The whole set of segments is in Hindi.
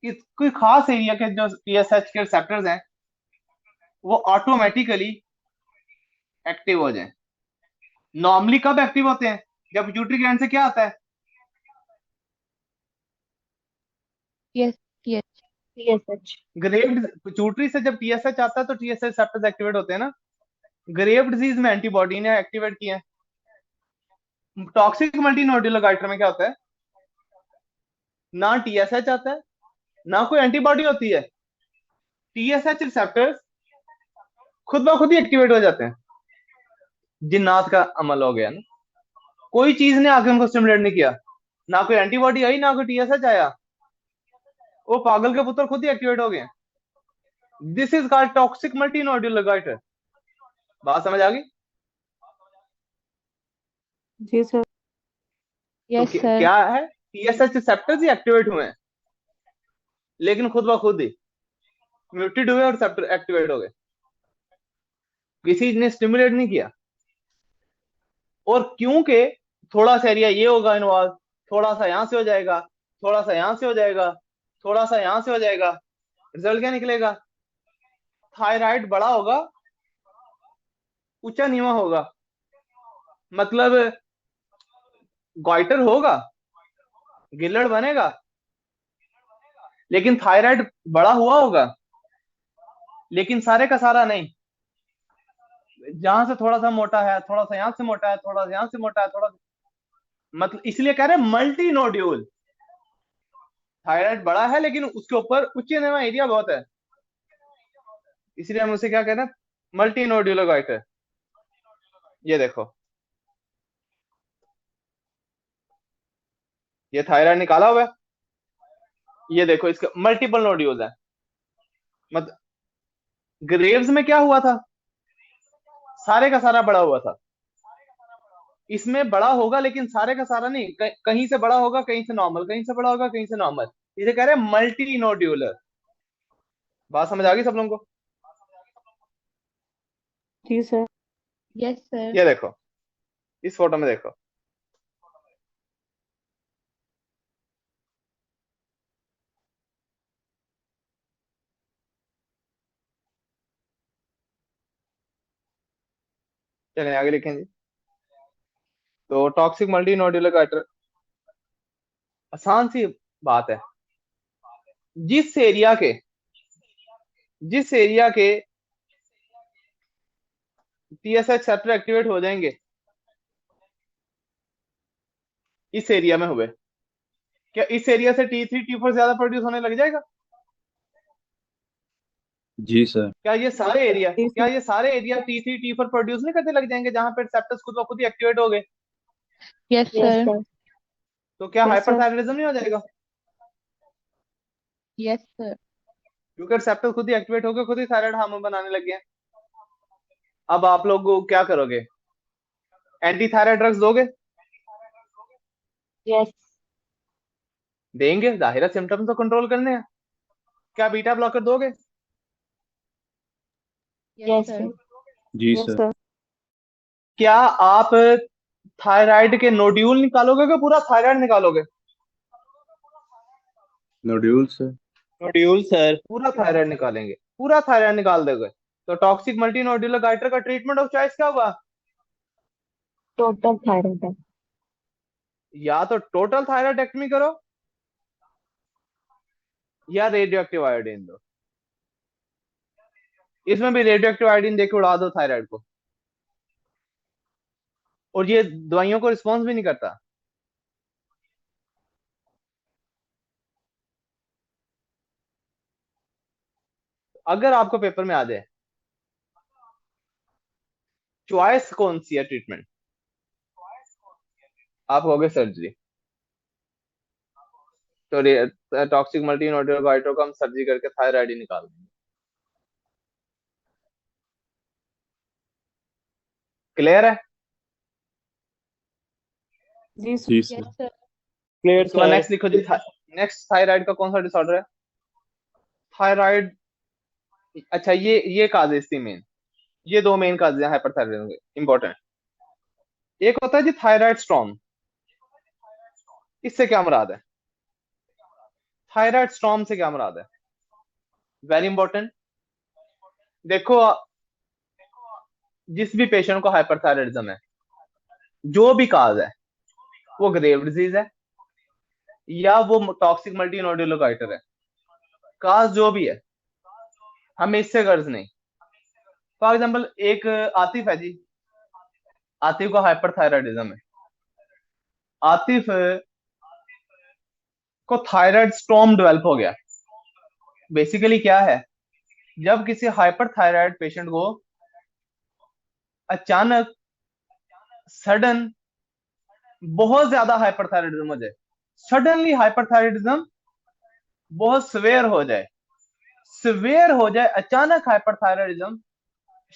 कि कोई खास एरिया के जो टीएसएच के रिसेप्टर्स हैं वो ऑटोमेटिकली एक्टिव हो जाएं। नॉर्मली कब एक्टिव होते हैं? जब पिट्यूटरी ग्लैंड से क्या आता है? Yes yes TSH। Grave pituitary से जब टीएसएच आता है तो टीएसएच रिसेप्टर्स एक्टिवेट होते हैं ना। ग्रेव डिजीज में एंटीबॉडी ने एक्टिवेट किए हैं। टॉक्सिक मल्टीनोड्यूलर गाइटर में क्या होता है? ना टीएसएच आता है, ना कोई एंटीबॉडी होती है। टीएसएच रिसेप्टर्स खुद ब खुद ही एक्टिवेट हो जाते हैं। जिन्नात का अमल हो गया ना। कोई चीज ने आके उनको स्टिमुलेट नहीं किया, ना कोई एंटीबॉडी आई ना कोई टीएसएच आया, वो पागल के पुत्र खुद ही एक्टिवेट हो गए। This is called toxic multinodular goiter. बात समझ आ गई? जी सर। तो यस सर। क्या है, टीएसएच रिसेप्टर्स ही एक्टिवेट हुए हैं, लेकिन खुद ब खुद ही म्यूटेड हुए और रिसेप्टर एक्टिवेट हो गए। किसी ने स्टिमुलेट नहीं किया। और क्योंकि थोड़ा सा एरिया ये होगा इन्वॉल्व, थोड़ा सा यहां से हो जाएगा, थोड़ा सा यहां से हो जाएगा, थोड़ा सा यहां से हो जाएगा, रिजल्ट क्या निकलेगा? थायराइड बड़ा होगा, ऊंचा नीवा होगा। मतलब गॉइटर होगा, गिल्लड़ बनेगा, लेकिन थायराइड बड़ा हुआ होगा, लेकिन सारे का सारा नहीं। जहां से थोड़ा सा मोटा है, थोड़ा सा यहां से मोटा है, थोड़ा सा यहां से मोटा है, थोड़ा, मतलब इसलिए कह रहे हैं मल्टी नोड्यूल। थायराइड बड़ा है लेकिन उसके ऊपर उच्च नीवा एरिया बहुत है, इसलिए हम उसे क्या कहते हैं? Multi nodular goitre. ये देखो, ये थायराइड निकाला हुआ है। ये देखो इसके मल्टीपल नोड्यूल्स है। मतलब ग्रेव्स में क्या हुआ था? सारे का सारा बड़ा हुआ था। इसमें बड़ा होगा लेकिन सारे का सारा नहीं, कहीं से बड़ा होगा, कहीं से नॉर्मल, कहीं से बड़ा होगा, कहीं से नॉर्मल। इसे कह रहे हैं मल्टी नोड्यूलर। बात समझ आ गई सब लोगों को? जी सर। Yes sir. ये देखो, इस फोटो में देखो। चलिए आगे लिखें जी। तो टॉक्सिक मल्टी नोड्यूलर गाइटर, आसान सी बात है। जिस एरिया के जिस एरिया के टीएसएच सेप्टर एक्टिवेट हो जाएंगे, इस एरिया में हुए, क्या इस एरिया से T3 T4 ज्यादा प्रोड्यूस होने लग जाएगा? जी सर। जी क्या सर। ये सारे एरिया T3 T4 प्रोड्यूस नहीं करने लग जाएंगे जहां पे रिसेप्टर्स खुद ब खुद ही एक्टिवेट हो गए? Yes yes sir. सर। तो क्या यस सर। हाइपरथायराइडिज्म नहीं हो जाएगा? Yes sir. क्योंकि रिसेप्टर खुद ही एक्टिवेट हो गए, खुद ही थायराइड हार्मोन बनाने लग गए। अब आप लोग क्या करोगे? एंटी थायराइड ड्रग्स दोगे? यस। देंगे, जाहिर है सिम्टम्स तो कंट्रोल करने हैं। क्या बीटा ब्लॉकर दोगे? Yes yes sir. सर। जी यस सर। सर। क्या आप थायराइड के नोड्यूल निकालोगे कि पूरा थायराइड निकालोगे? Nodule sir. नोड्यूल सर, पूरा थायराइड निकालेंगे, पूरा थायराइड निकाल दोगे। तो टॉक्सिक मल्टी नोड्यूलर गाइटर का ट्रीटमेंट ऑफ चॉइस क्या हुआ? टोटल थायराइड है। या तो टोटल थायराइडेक्टमी करो, या रेडियो एक्टिव आयोडीन दो। इसमें भी रेडियो एक्टिव आयोडीन देके उड़ा दो थायराइड को, और ये दवाइयों को रिस्पॉन्स भी नहीं करता। अगर आपको पेपर में आ जाए चॉइस कौन सी है ट्रीटमेंट, आप होगे सर्जरी। तो टॉक्सिक मल्टी नोड्यूलर गाइटर को हम सर्जरी करके थायराइड ही निकाल देंगे। क्लियर है? जी सर। जी यस सर। सर। क्लियर उसके बाद नेक्स्ट लिखो जी। नेक्स्ट थायराइड का कौन सा डिसऑर्डर है? थायराइड, अच्छा ये काजेज थी मेन। ये दो मेन काजेज हैं हाइपरथायराइडिज्म के, इंपॉर्टेंट। एक होता है जी थायराइड स्टॉर्म। इससे क्या मुराद है? थायराइड स्टॉर्म से क्या मुराद है? Very important. देखो, जिस भी पेशेंट को हाइपरथायराइडिज्म है, जो भी काज है, वो ग्रेव डिजीज है या वो टॉक्सिक मल्टीनोडुलर गाइटर है, काज जो भी है, हमें इससे गर्ज नहीं। फॉर एग्जाम्पल, एक आतिफ है जी, आतिफ को हाइपरथायराइडिज्म है। आतिफ को थायराइड स्टॉर्म डेवलप हो गया। बेसिकली क्या है, जब किसी हाइपरथायराइड पेशेंट को अचानक सडन बहुत ज्यादा हाइपरथायराइडिज्म हो जाए, सडनली हाइपरथायराइडिज्म बहुत सिवियर हो जाए, अचानक हाइपरथायराइडिज्म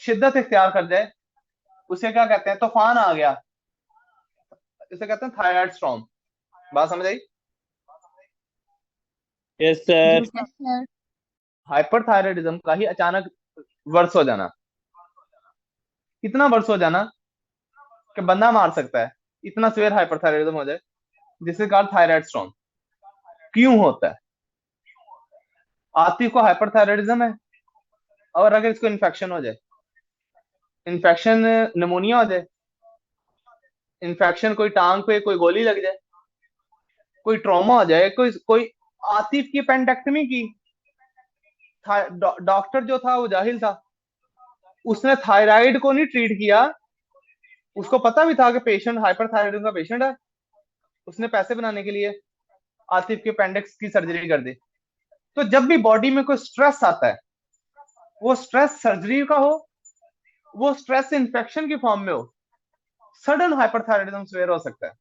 शिद्दत इख्तियार कर जाए, उसे क्या कहते हैं? तूफान आ गया, इसे कहते हैं थायराइड स्टॉर्म। बात समझ आई? Yes sir. Yes, sir. Hyperthyroidism का ही अचानक वर्ष हो जाना, कितना वर्ष हो जाना कि बंदा मार सकता है, इतना सिवियर हाइपरथायराइडिज्म हो जाए, जिससे कहा थायराइड स्टॉर्म। क्यों होता है? आतिफ को हाइपरथायराइडिज्म है, और अगर इसको इन्फेक्शन हो जाए, इन्फेक्शन निमोनिया हो जाए, इन्फेक्शन कोई टांग पे कोई गोली लग जाए, कोई ट्रॉमा हो जाए, कोई कोई आतिफ की पेंडेक्टमी की, डॉक्टर जो था वो जाहिल था, उसने थायराइड को नहीं ट्रीट किया, उसको पता भी था कि पेशेंट हाइपरथायराइडिज्म का पेशेंट है, उसने पैसे बनाने के लिए आतिफ के अपेंडिक्स की सर्जरी कर दी। तो जब भी बॉडी में कोई स्ट्रेस आता है, वो स्ट्रेस सर्जरी का हो, वो स्ट्रेस इन्फेक्शन की फॉर्म में हो, सडन हाइपरथायराइडिज्म स्वेयर हो सकता है,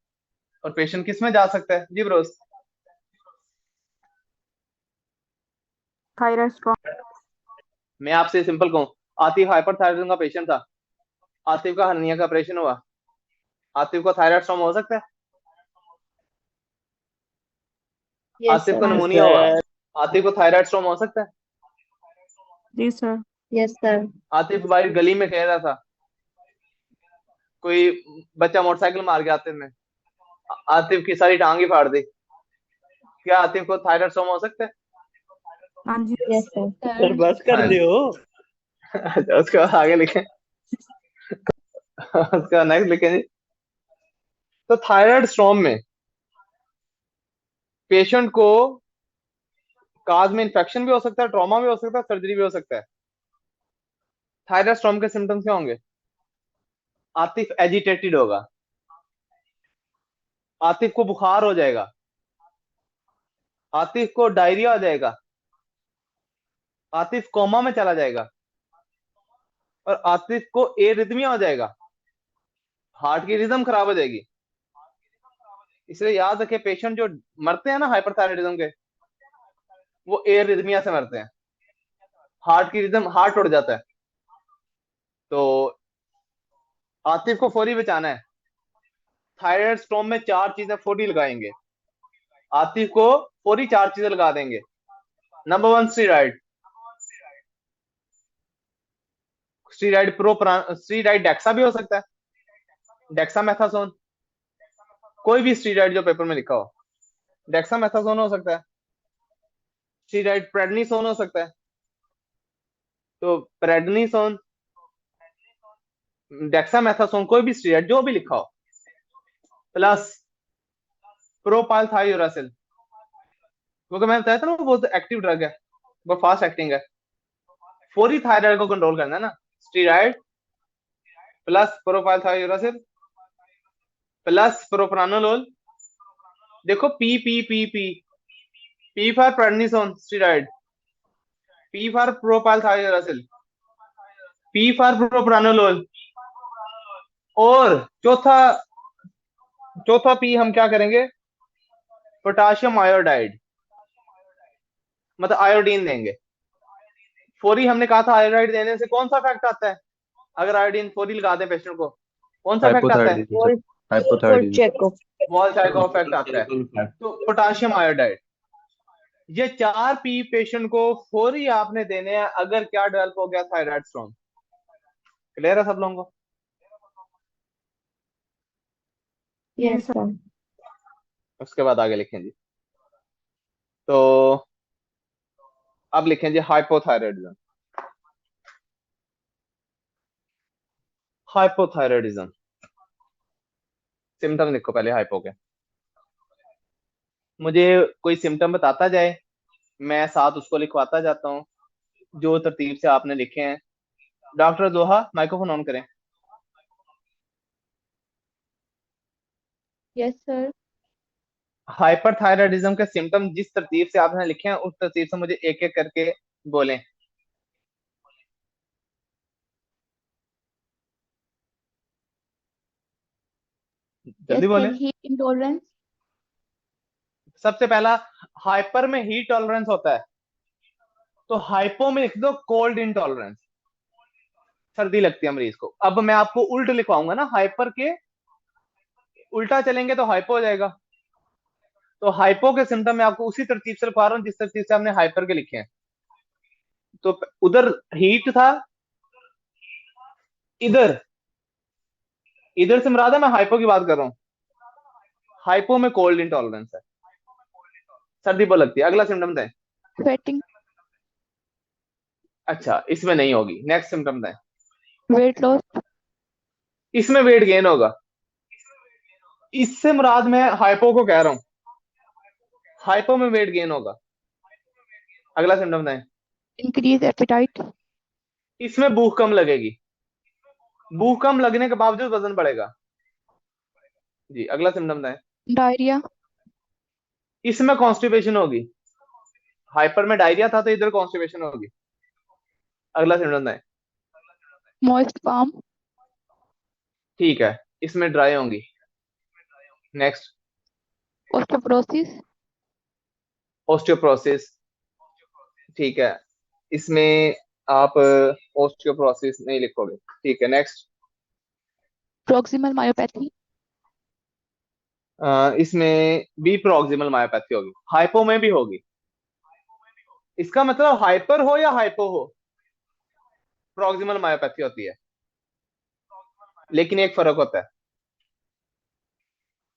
और पेशेंट किस में जा सकता है जी ब्रोस? Thyroid storm. मैं आपसे सिंपल कहूं, आतिफ हाइपरथायराइडिज्म का पेशेंट था, आतिफ का हर्निया का ऑपरेशन हुआ, आतिफ को थायराइड स्टॉर्म हो सकता है? Yes, आतिफ को sir. निमोनिया हुआ, आतिफ को थायराइड स्टॉर्म हो सकता है? जी सर। Yes, sir. आतिफ बाहर गली में खेल रहा था, कोई बच्चा मोटरसाइकिल मार गया आतिफ में, आतिफ की सारी टांग ही फाड़ दी, क्या आतिफ को थायराइड स्टॉर्म हो सकता है? हाँ जी। Yes, sir. सर बस कर दियो। अच्छा, उसके बाद आगे लिखें, उसका नेक्स्ट लिखें जी। तो थायराइड स्टॉर्म में पेशेंट को काज में इन्फेक्शन भी हो सकता है, ट्रॉमा भी हो सकता है, सर्जरी भी हो सकता है। थायराइड स्टॉर्म के सिम्टम्स क्या होंगे? आतिफ एजिटेटेड होगा, आतिफ को बुखार हो जाएगा, आतिफ को डायरिया हो जाएगा, आतिफ कोमा में चला जाएगा, और आतिफ को एरिथमिया हो जाएगा, हार्ट की रिदम खराब हो जाएगी। इसलिए याद रखें, पेशेंट जो मरते हैं ना हाइपरथायराइडिज्म के, वो एरिथमिया से मरते हैं, हार्ट की रिदम, हार्ट उड़ जाता है। तो आतिफ को फौरी बचाना है, थायराइड स्टॉर्म में 4 चीजें फौरी लगाएंगे, आतिफ को फौरी 4 चीजें लगा देंगे। Number 1, steroid, steroid steroid DEXA भी हो सकता है, डेक्सामेथासोन, कोई भी स्टीराइड जो पेपर में लिखा हो, डेक्सामेथासोन हो सकता है, स्टीराइड प्रेडनिसोन हो सकता है, तो प्रेडनिसोन, डेक्सामेथासोन, कोई भी स्टीराइड जो भी लिखा हो, प्लस प्रोपाइलथायोरेसिल, क्योंकि मैंने बताया था ना वो बहुत एक्टिव ड्रग है, वो फास्ट एक्टिंग है, फौरी थायराइड को कंट्रोल करना है ना। Steroid plus propylthiouracil plus propranolol, देखो P P P P, P for prednisone steroid, P for propylthiouracil, P for propranolol, और चौथा चौथा पी हम क्या करेंगे? पोटाशियम आयोडाइड, मतलब आयोडीन देंगे। फौरी हमने कहा था आयोडाइड देने से कौन सा इफेक्ट आता है? अगर आयोडीन फौरी लगा दें पेशेंट को, कौन सा इफेक्ट आता है? Hypothyroidism sir, hypothyroidism. Checo. Wall psycho effect आता है। तो पोटाशियम आयोडाइड, ये 4 पी पेशेंट को फौरी आपने देने हैं अगर क्या डेवलप हो गया थायराइड स्टॉर्म। क्लियर है सब लोगों को? Yes, sir. उसके बाद आगे लिखें जी। तो अब लिखें जी हाइपोथायराइडिज्म। हाइपोथायराइडिज्म सिम्टम लिखो पहले हाइपो के। मुझे कोई सिम्टम बताता जाए, मैं साथ उसको लिखवाता जाता हूँ जो तरतीब से आपने लिखे हैं। डॉक्टर जोहा माइक्रोफोन ऑन करें। Yes sir. हाइपरथायराइडिज्म के सिम्टम जिस तरतीब से आपने लिखे हैं उस तरतीब से मुझे एक एक करके बोलें। यस जल्दी बोलें। Sir, heat intolerance. सबसे पहला, हाइपर में हीट टॉलरेंस होता है, तो हाइपो में लिख दो कोल्ड इंटॉलरेंस, सर्दी लगती है मरीज को। अब मैं आपको उल्ट लिखवाऊंगा ना, हाइपर के उल्टा चलेंगे तो हाइपो हो जाएगा। तो हाइपो के सिम्टम मैं आपको उसी तरतीब से लिखवा रहा हूँ जिस तरतीब से आपने हाइपर के लिखे हैं। तो उधर हीट था, इधर इधर से मुराद है, मैं हाइपो की बात कर रहा हूँ। हाइपो में कोल्ड इंटॉलरेंस है, सर्दी बहुत लगती है। अगला सिम्टम दें। स्वेटिंग। अच्छा, इसमें नहीं होगी। नेक्स्ट सिम्टम दें। Weight loss. इसमें वेट गेन होगा। इससे मुराद मैं हाइपो को कह रहा हूँ, हाइपो में वेट गेन होगा। अगला सिम्टम दें। Increase appetite. इसमें भूख कम लगेगी, भूख कम लगने के बावजूद वजन बढ़ेगा। जी, अगला सिम्टम दें। डायरिया। इसमें कॉन्स्टिपेशन होगी। हाइपर में डायरिया था तो इधर कॉन्स्टिपेशन होगी। अगला सिम्टम दें। Moist palm. ठीक है, इसमें ड्राई होंगी। नेक्स्ट। ऑस्टियोपोरोसिस। ओस्टियोप्रोसिस। ठीक है, इसमें आप ओस्टियोप्रोसिस नहीं लिखोगे। ठीक है, नेक्स्ट। Proximal myopathy. इसमें भी प्रोक्सिमल मायोपैथी होगी, हाइपो में भी होगी। इसका मतलब हाइपर हो या हाइपो हो, प्रोक्सिमल मायोपैथी होती है। लेकिन एक फर्क होता है,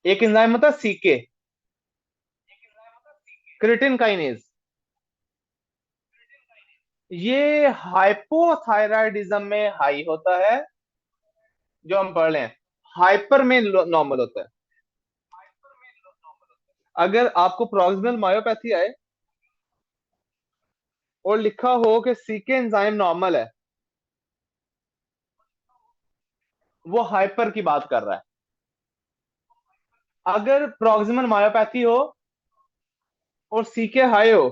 एक एंजाइम होता है सीके, क्रिटिन काइनेज। ये हाइपोथायराइडिज्म में हाई होता है, जो हम पढ़ रहे हैं। हाइपर में नॉर्मल होता है। अगर आपको प्रोक्सिमल मायोपैथी आए और लिखा हो कि सीके एंजाइम नॉर्मल है, वो हाइपर की बात कर रहा है। अगर प्रोक्सिमल मायोपैथी हो और सीके हाई हो,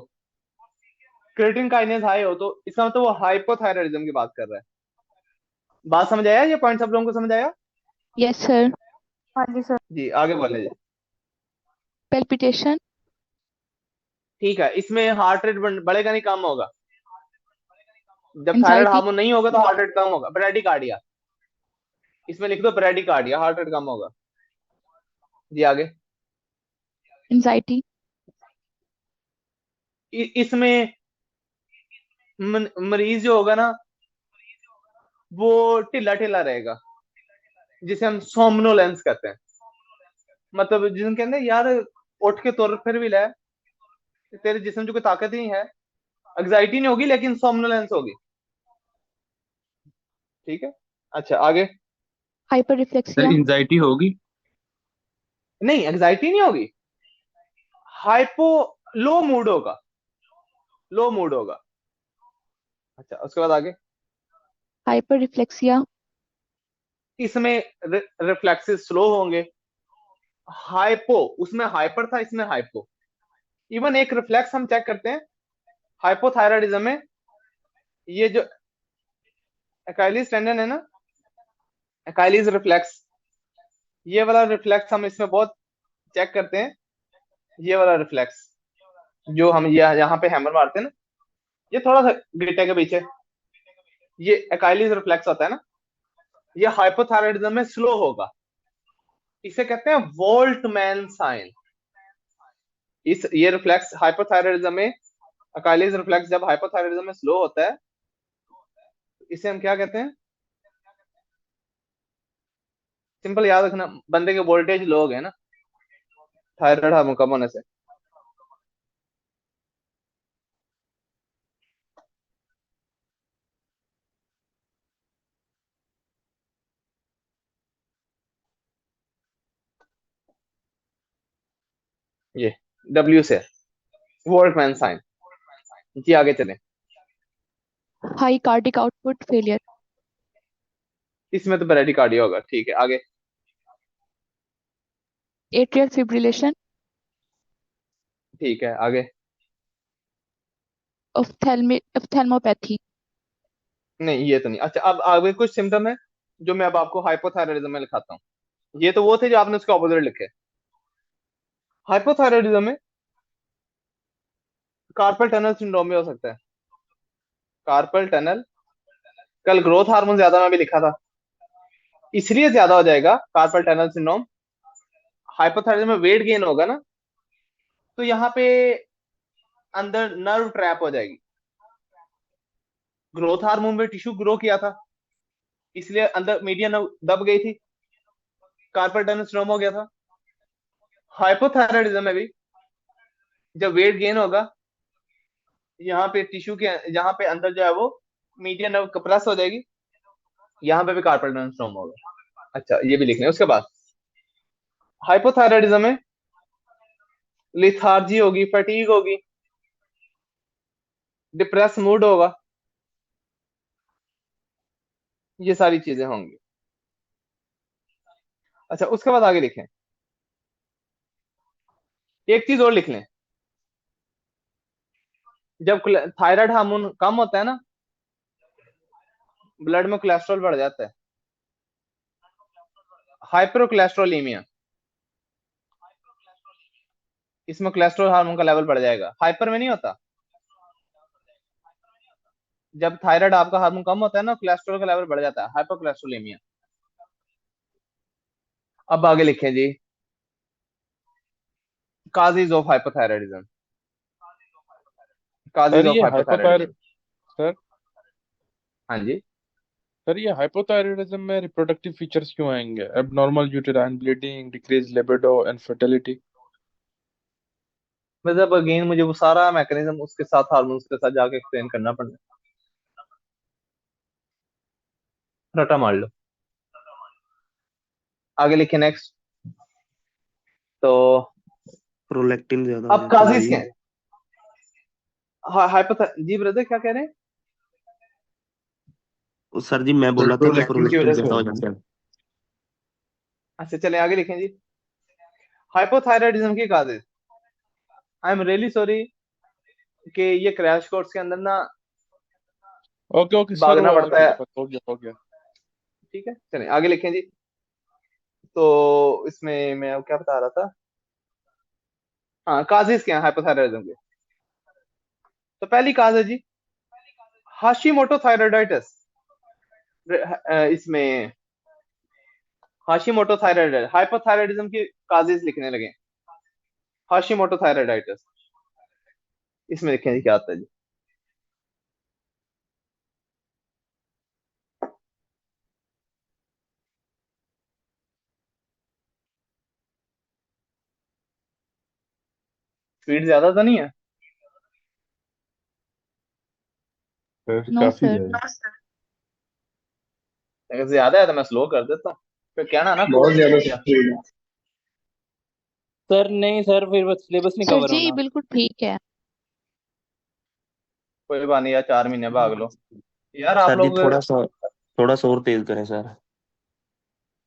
क्रिएटिन काइनेज हाई हो, तो इसका मतलब वो हाइपोथायराइडिज्म की बात कर रहा है। बात समझ आया? ये पॉइंट सब लोगों को समझ आया? Yes sir. हाँ जी सर। जी, आगे बोले जी। पेल्पिटेशन। ठीक है, इसमें हार्ट रेट बढ़ेगा नहीं, कम होगा। जब थायराइड एंजाइटी। हार्मोन नहीं होगा तो हार्ट रेट कम होगा। ब्रेडिकार्डिया, इसमें लिख दो ब्रेडिकार्डिया, हार्ट रेट कम होगा। जी, आगे। एंजाइटी। इसमें मरीज जो होगा ना, वो ढिला ढिला रहेगा, जिसे हम सोमनोलेंस कहते हैं। मतलब जिसम कहते हैं यार, उठ के तुर फिर भी ले, तेरे जिस्म में कोई ताकत ही नहीं है। एग्जाइटी नहीं होगी लेकिन सोमनोलेंस होगी। ठीक है, अच्छा आगे। Hyper sir reflexia. एंजाइटी होगी। नहीं, एग्जाइटी नहीं होगी। हाइपो, लो मूड होगा, लो मूड होगा। अच्छा, उसके बाद आगे। Hyper reflexia. इसमें रिफ्लेक्सेस स्लो होंगे। हाइपो, उसमें हाइपर था, इसमें हाइपो। इवन एक रिफ्लेक्स हम चेक करते हैं हाइपोथायराइडिज्म में, ये जो अकाइलिस टेंडन है ना, अकाइलिस रिफ्लेक्स, ये वाला रिफ्लेक्स हम इसमें बहुत चेक करते हैं। ये वाला रिफ्लेक्स जो हम यहाँ पे हैमर मारते हैं ना, ये थोड़ा सा गिटे के पीछे, ये अकाइलिस रिफ्लेक्स होता है ना, ये हाइपोथायराइडिज्म में स्लो होगा। इसे कहते हैं वोल्टमैन साइन। इस ये रिफ्लेक्स हाइपोथायराइडिज्म में, अकाइलिस रिफ्लेक्स जब हाइपोथायराइडिज्म में स्लो होता है, इसे हम क्या कहते हैं? सिंपल याद रखना, बंदे के वोल्टेज लो हो गए ना थायराइड हार्मोन कम होने से। ये W से वोल्टमैन साइन। जी आगे चलें। high cardiac output failure, इसमें तो ब्रेडिकार्डिया होगा, ठीक है आगे। atrial fibrillation, ठीक है आगे। ophthalmopathy, नहीं ये तो नहीं। अच्छा अब आगे कुछ सिम्टम है जो मैं अब आपको हाइपोथायराइडिज्म में लिखाता हूँ। ये तो वो थे जो आपने उसके ऑपोजिट लिखे। हाइपोथायराइडिज्म में कार्पल टनल सिंड्रोम में हो सकता है। कार्पल टनल, कल ग्रोथ हार्मोन ज्यादा मैं भी लिखा था, इसलिए ज्यादा हो जाएगा कार्पल टनल सिंड्रोम। हाइपोथायराइडिज्म में वेट गेन होगा ना, तो यहाँ पे अंदर नर्व ट्रैप हो जाएगी। ग्रोथ हार्मोन में टिश्यू ग्रो किया था, इसलिए अंदर मीडियन नर्व दब गई थी, कार्पल टनल सिंड्रोम हो गया था। हाइपोथायराइडिज्म में भी जब वेट गेन होगा, यहाँ पे टिश्यू के यहाँ पे अंदर जो है वो मीडियन नर्व कंप्रेस हो जाएगी, यहाँ पे भी कार्पल टनल सिंड्रोम होगा। अच्छा ये भी लिखना है। उसके बाद हाइपोथायराइडिज्म में लिथार्जी होगी, फटीग होगी, डिप्रेस मूड होगा, ये सारी चीजें होंगी। अच्छा उसके बाद आगे लिखें, एक चीज और लिख लें। जब थायराइड हार्मोन कम होता है ना, ब्लड में कोलेस्ट्रॉल बढ़ जाता है, हाइपरकोलेस्ट्रोलीमिया। इसमें कोलेस्ट्रॉल हार्मोन का लेवल बढ़ जाएगा, हाइपर में नहीं होता। जब थायराइड आपका हार्मोन कम होता है ना, कोलेस्ट्रॉल का लेवल बढ़ जाता है, हाइपरकोलेस्ट्रोलीमिया। अब आगे लिखें जी, causes of hypothyroidism. Causes sir of ये हाइपोथायराइडिज्म। सर हाँ जी। सर ये हाइपोथायरायडिज्म में रिप्रोडक्टिव फीचर्स क्यों आएंगे? Abnormal uterine bleeding, decrease libido, infertility. मतलब अगेन मुझे वो सारा मैकेनिज्म उसके साथ, हार्मोन्स के साथ जाके एक्सप्लेन करना पड़ेगा, रटा मार लो। आगे लिखे नेक्स्ट। तो प्रोलैक्टिन ज्यादा हो अब जाता है काजेज भाई। क्या है? जी ब्रदर क्या कह रहे हैं? सर जी मैं बोल रहा था कि प्रोलैक्टिन की प्रोलैक्टिन वजह से ज्यादा हो हो रहा जाता है। अच्छा चले आगे लिखें जी, हाइपोथायराइडिज्म की causes. I am really sorry कि ये क्रैश कोर्स के अंदर ना ओके ओके सर, भागना वो पड़ता है। हो गया हो गया। ठीक है चलें आगे लिखें जी। तो इसमें मैं क्या बता रहा था, हाँ काजेज क्या है हाइपोथायराइडिज्म के। तो पहली काज है जी हाशीमोटो थायराइडाइटिस। इसमें हाशीमोटो थायराइड, हाइपोथायराइडिज्म की काजेज लिखने लगे। हाशीमोटो थायराइडाइटिस, इसमें लिखें जी क्या आता है जी। स्पीड ज्यादा तो नहीं है? सर no काफी sir, ज्यादा, अगर ज्यादा है तो मैं स्लो कर देता हूँ, फिर कहना ना बहुत कोर्स ज्यादा स्लो किया। स्पीड। सर नहीं सर, फिर वो सिलेबस नहीं सर कवर जी होना। बिल्कुल ठीक है। कोई बात नहीं यार, 4 महीने भाग लो यार आप सर जी लोग। थोड़ा सा और तेज करें सर।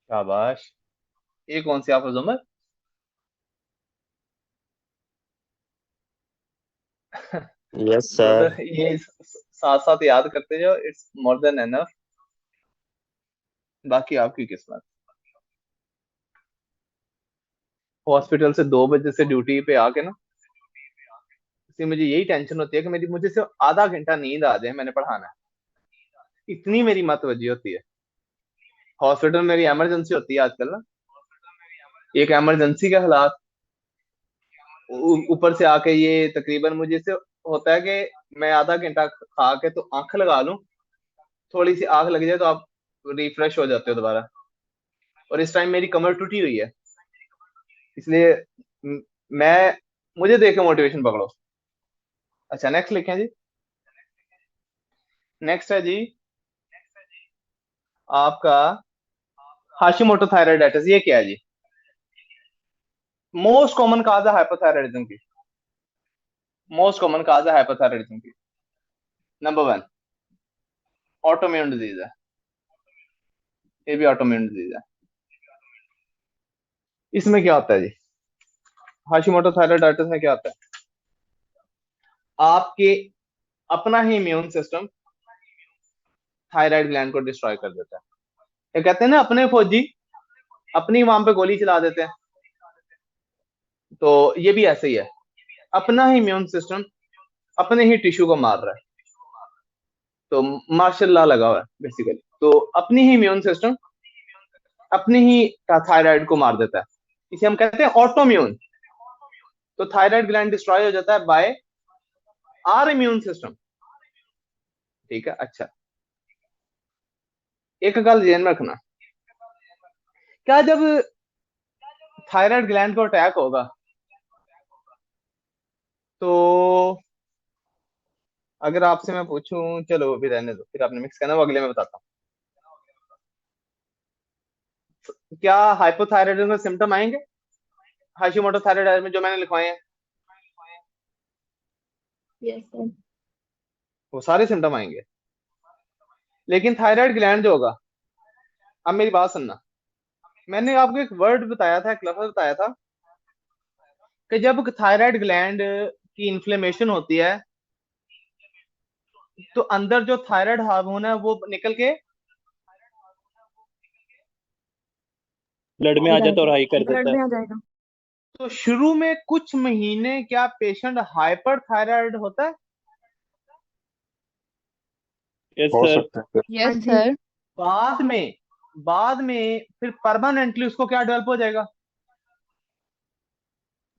शाबाश। ये कौन सी आप उम्र? Yes sir. ब्रदर ये साथ साथ याद करते जाओ, इट्स मोर देन एनफ। बाकी आपकी किस्मत। हॉस्पिटल से 2 बजे से ड्यूटी पे आके ना, इसलिए मुझे यही टेंशन होती है कि मेरी मुझे सिर्फ आधा घंटा नींद आ जाए, मैंने पढ़ाना है, इतनी मेरी मतवजी होती है। हॉस्पिटल में मेरी इमरजेंसी होती है आजकल ना, एक इमरजेंसी के हालात, ऊपर से आके ये तकरीबन मुझे से होता है कि मैं आधा घंटा खा के तो आंख लगा लूं, थोड़ी सी आंख लग जाए तो आप रिफ्रेश हो जाते हो दोबारा। और इस टाइम मेरी कमर टूटी हुई है, इसलिए मैं, मुझे देख के मोटिवेशन पकड़ो। अच्छा नेक्स्ट लिखें जी। नेक्स्ट है जी आपका हाशिमोटो थायराइडाइटिस। ये क्या है जी? मोस्ट कॉमन काज है हाइपोथायराइडिज्म की, मोस्ट कॉमन काज है हाइपोथायराइडिज्म की। नंबर 1 ऑटोइम्यून डिजीज है, ये भी ऑटोइम्यून डिजीज है। इसमें क्या होता है जी, हाशिमोटो थायराइडाइटिस में क्या होता है, आपके अपना ही इम्यून सिस्टम थायराइड ग्लैंड को डिस्ट्रॉय कर देता है। ये कहते हैं ना अपने फौजी अपनी वहां पे गोली चला देते हैं, तो ये भी ऐसे ही है, अपना ही इम्यून सिस्टम अपने ही टिश्यू को मार रहा है, तो मार्शल लॉ लगा हुआ है बेसिकली। तो अपनी ही इम्यून सिस्टम अपनी ही थायराइड को मार देता है, इसे हम कहते हैं ऑटोम्यून। तो थायराइड ग्लैंड डिस्ट्रॉय हो जाता है बाय आर इम्यून सिस्टम, ठीक है। अच्छा, एक गल ध्यान में रखना, क्या जब थायराइड ग्लैंड को अटैक होगा तो अगर आपसे मैं पूछूं, चलो अभी रहने दो, फिर आपने मिक्स करना, वो अगले में बताता हूँ। क्या हाइपोथायराइडिज्म में सिम्टम आएंगे हाशिमोटो थायराइड में जो मैंने लिखवाए हैं, यस सर। वो सारे सिम्टम आएंगे। लेकिन थायराइड ग्लैंड जो होगा, अब मेरी बात सुनना, मैंने आपको एक वर्ड बताया था, एक लफ्ज बताया था कि जब थायराइड ग्लैंड की इन्फ्लेमेशन होती है तो अंदर जो थायराइड हार्मोन है वो निकल के ब्लड में आ जाता और हाई कर ब्लड देता है। में आ जाएगा। तो शुरू में कुछ महीने क्या पेशेंट हाइपर थायराइड होता है? यस हो सर। सकता है हाँ यस जी। सर। बाद में फिर परमानेंटली उसको क्या डेवलप हो जाएगा?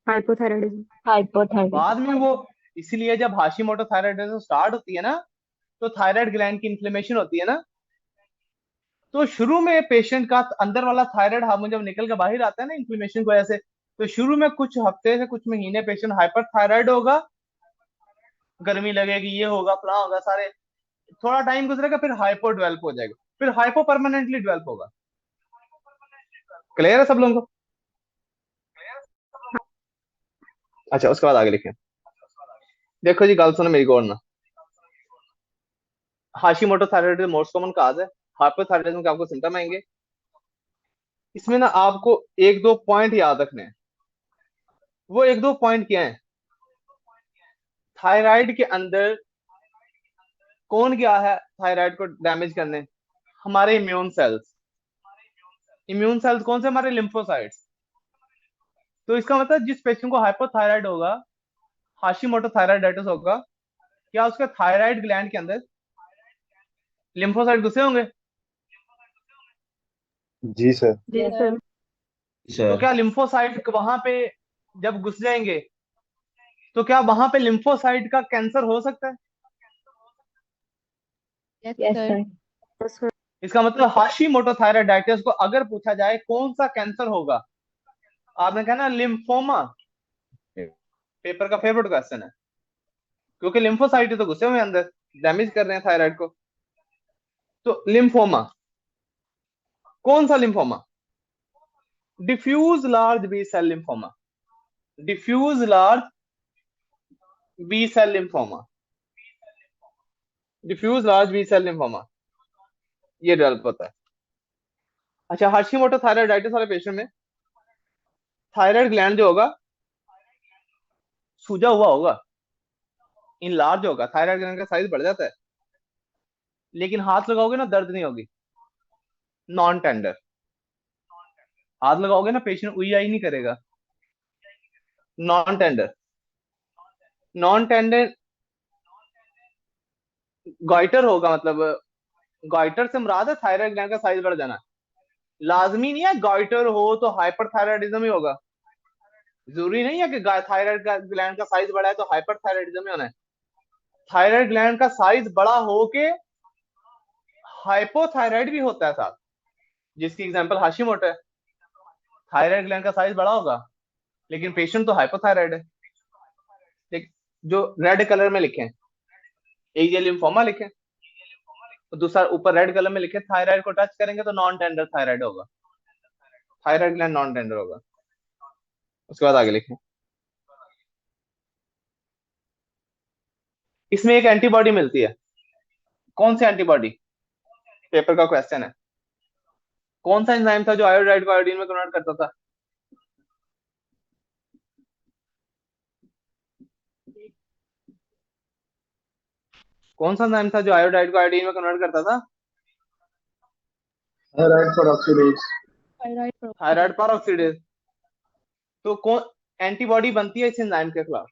हाइपोथायराइडिज्म। बाद में वो, इसलिए जब हाशिमोटो थायराइडिज्म स्टार्ट होती है ना, तो थायराइड ग्लैंड की इन्फ्लेमेशन होती है ना, तो शुरू में पेशेंट का अंदर वाला थायराइड हार्मोन जब निकल के बाहर आता है ना इन्फ्लेमेशन की वजह से, तो शुरू में कुछ हफ्ते से कुछ महीने पेशेंट हाइपर थायराइड होगा, गर्मी लगेगी, ये होगा, फला होगा, सारे, थोड़ा टाइम गुजरेगा, फिर हाइपो डेवलप हो जाएगा, फिर हाइपो परमानेंटली डेवलप होगा। क्लियर है सब लोगों को? अच्छा, उसके बाद आगे लिखें। देखो जी, गल सुनो मेरी गौर ना, Hashimoto thyroid most common cause है, हाइपोथायराइडिज्म के आपको सिम्टम आएंगे। इसमें ना आपको एक दो पॉइंट याद रखने हैं। वो एक दो पॉइंट क्या है? थायराइड के अंदर कौन गया है थायराइड को डैमेज करने? हमारे इम्यून सेल्स। इम्यून सेल्स कौन से? हमारे लिम्फोसाइट्स। तो इसका मतलब जिस पेशेंट को हाइपोथायराइड होगा, हाशिमोटो थायराइडाइटिस होगा, क्या उसके थायराइड ग्लैंड के अंदर लिम्फोसाइट घुसे होंगे? जी सर। जी सर। तो सर क्या लिम्फोसाइट वहां पे जब घुस जाएंगे तो क्या वहां पे लिम्फोसाइट का कैंसर हो सकता है? Yes sir. Yes sir. इसका मतलब हाशिमोटो थायराइडाइटिस को अगर पूछा जाए कौन सा कैंसर होगा, आपने कहना लिम्फोमा। पेपर का फेवरेट क्वेश्चन है, क्योंकि लिम्फोसाइट तो घुसे हुए हैं अंदर, डैमेज कर रहे हैं थायराइड को। तो लिम्फोमा, कौन सा lymphoma? Diffuse large B cell lymphoma. Diffuse large B cell lymphoma. Diffuse large B cell lymphoma ये डेवलप होता है। अच्छा, हाशिमोटो थायराइडाइटिस वाले पेशेंट में थायराइड ग्लैंड जो होगा सूजा हुआ होगा, इन लार्ज होगा, थायराइड ग्लैंड का साइज बढ़ जाता है, लेकिन हाथ लगाओगे ना दर्द नहीं होगी, नॉन टेंडर। हाथ लगाओगे ना पेशेंट उई आई नहीं करेगा, non tender. Non tender goitre होगा, मतलब गॉइटर से मुराद है थायराइड ग्लैंड का साइज बढ़ जाना। लाजमी नहीं है गॉइटर हो तो हाइपर थायराइडिज्म ही होगा, जरूरी नहीं है कि थायराइड ग्लैंड का साइज बड़ा है तो हाइपर थायराइडिज्म ही होना है। थायराइड ग्लैंड का साइज बड़ा होके हाइपोथायराइड भी होता है साथ, जिसकी एग्जांपल हाशिमोटो है। थायराइड ग्लैंड का साइज बड़ा होगा लेकिन पेशेंट तो हाइपोथायराइड है। ठीक, जो रेड कलर में लिखे, एक ये लिम्फोमा लिखे, तो दूसरा ऊपर रेड कलर में लिखे थायराइड को टच करेंगे तो नॉन टेंडर थायराइड होगा, थायराइड ग्लैंड नॉन टेंडर होगा। उसके बाद आगे लिखें। इसमें एक एंटीबॉडी मिलती है। कौन सी एंटीबॉडी? पेपर का क्वेश्चन है। कौन सा एंजाइम था जो आयोडाइड को आयोडीन में कन्वर्ट करता था? कौन सा एंजाइम था जो आयोडाइड को आयोडीन में कन्वर्ट करता था? Right for oxidase. थायराइड पर ऑक्सीडेज। तो कौन एंटीबॉडी बनती है इस एंजाइम के खिलाफ?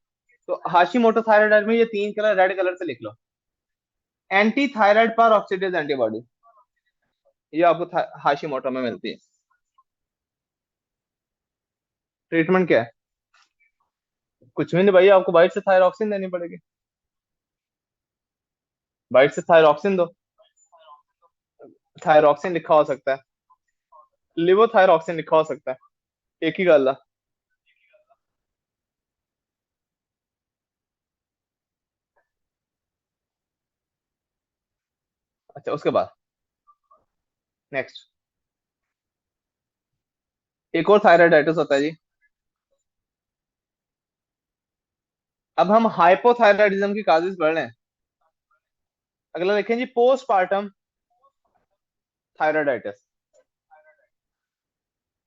तो हाशिमोटो थायराइड में ये तीन कलर रेड कलर से लिख लो। एंटी थायराइड पर ऑक्सीडेज एंटीबॉडी, ये आपको हाशिमोटो में मिलती है। ट्रीटमेंट क्या है? कुछ भी नहीं भैया, आपको बाइट से थायरॉक्सिन देनी पड़ेगी। बाइट से थायरॉक्सिन दो। थायरॉक्सिन लिखा हो सकता है, लिवोथायरॉक्सिन लिखा हो सकता है, एक ही गल है। अच्छा, उसके बाद नेक्स्ट एक और थायराइडाइटिस होता है जी। अब हम हाइपोथायराइडिज्म की काजेस पढ़ रहे हैं। अगला लिखें जी, पोस्टपार्टम थायराइडाइटिस।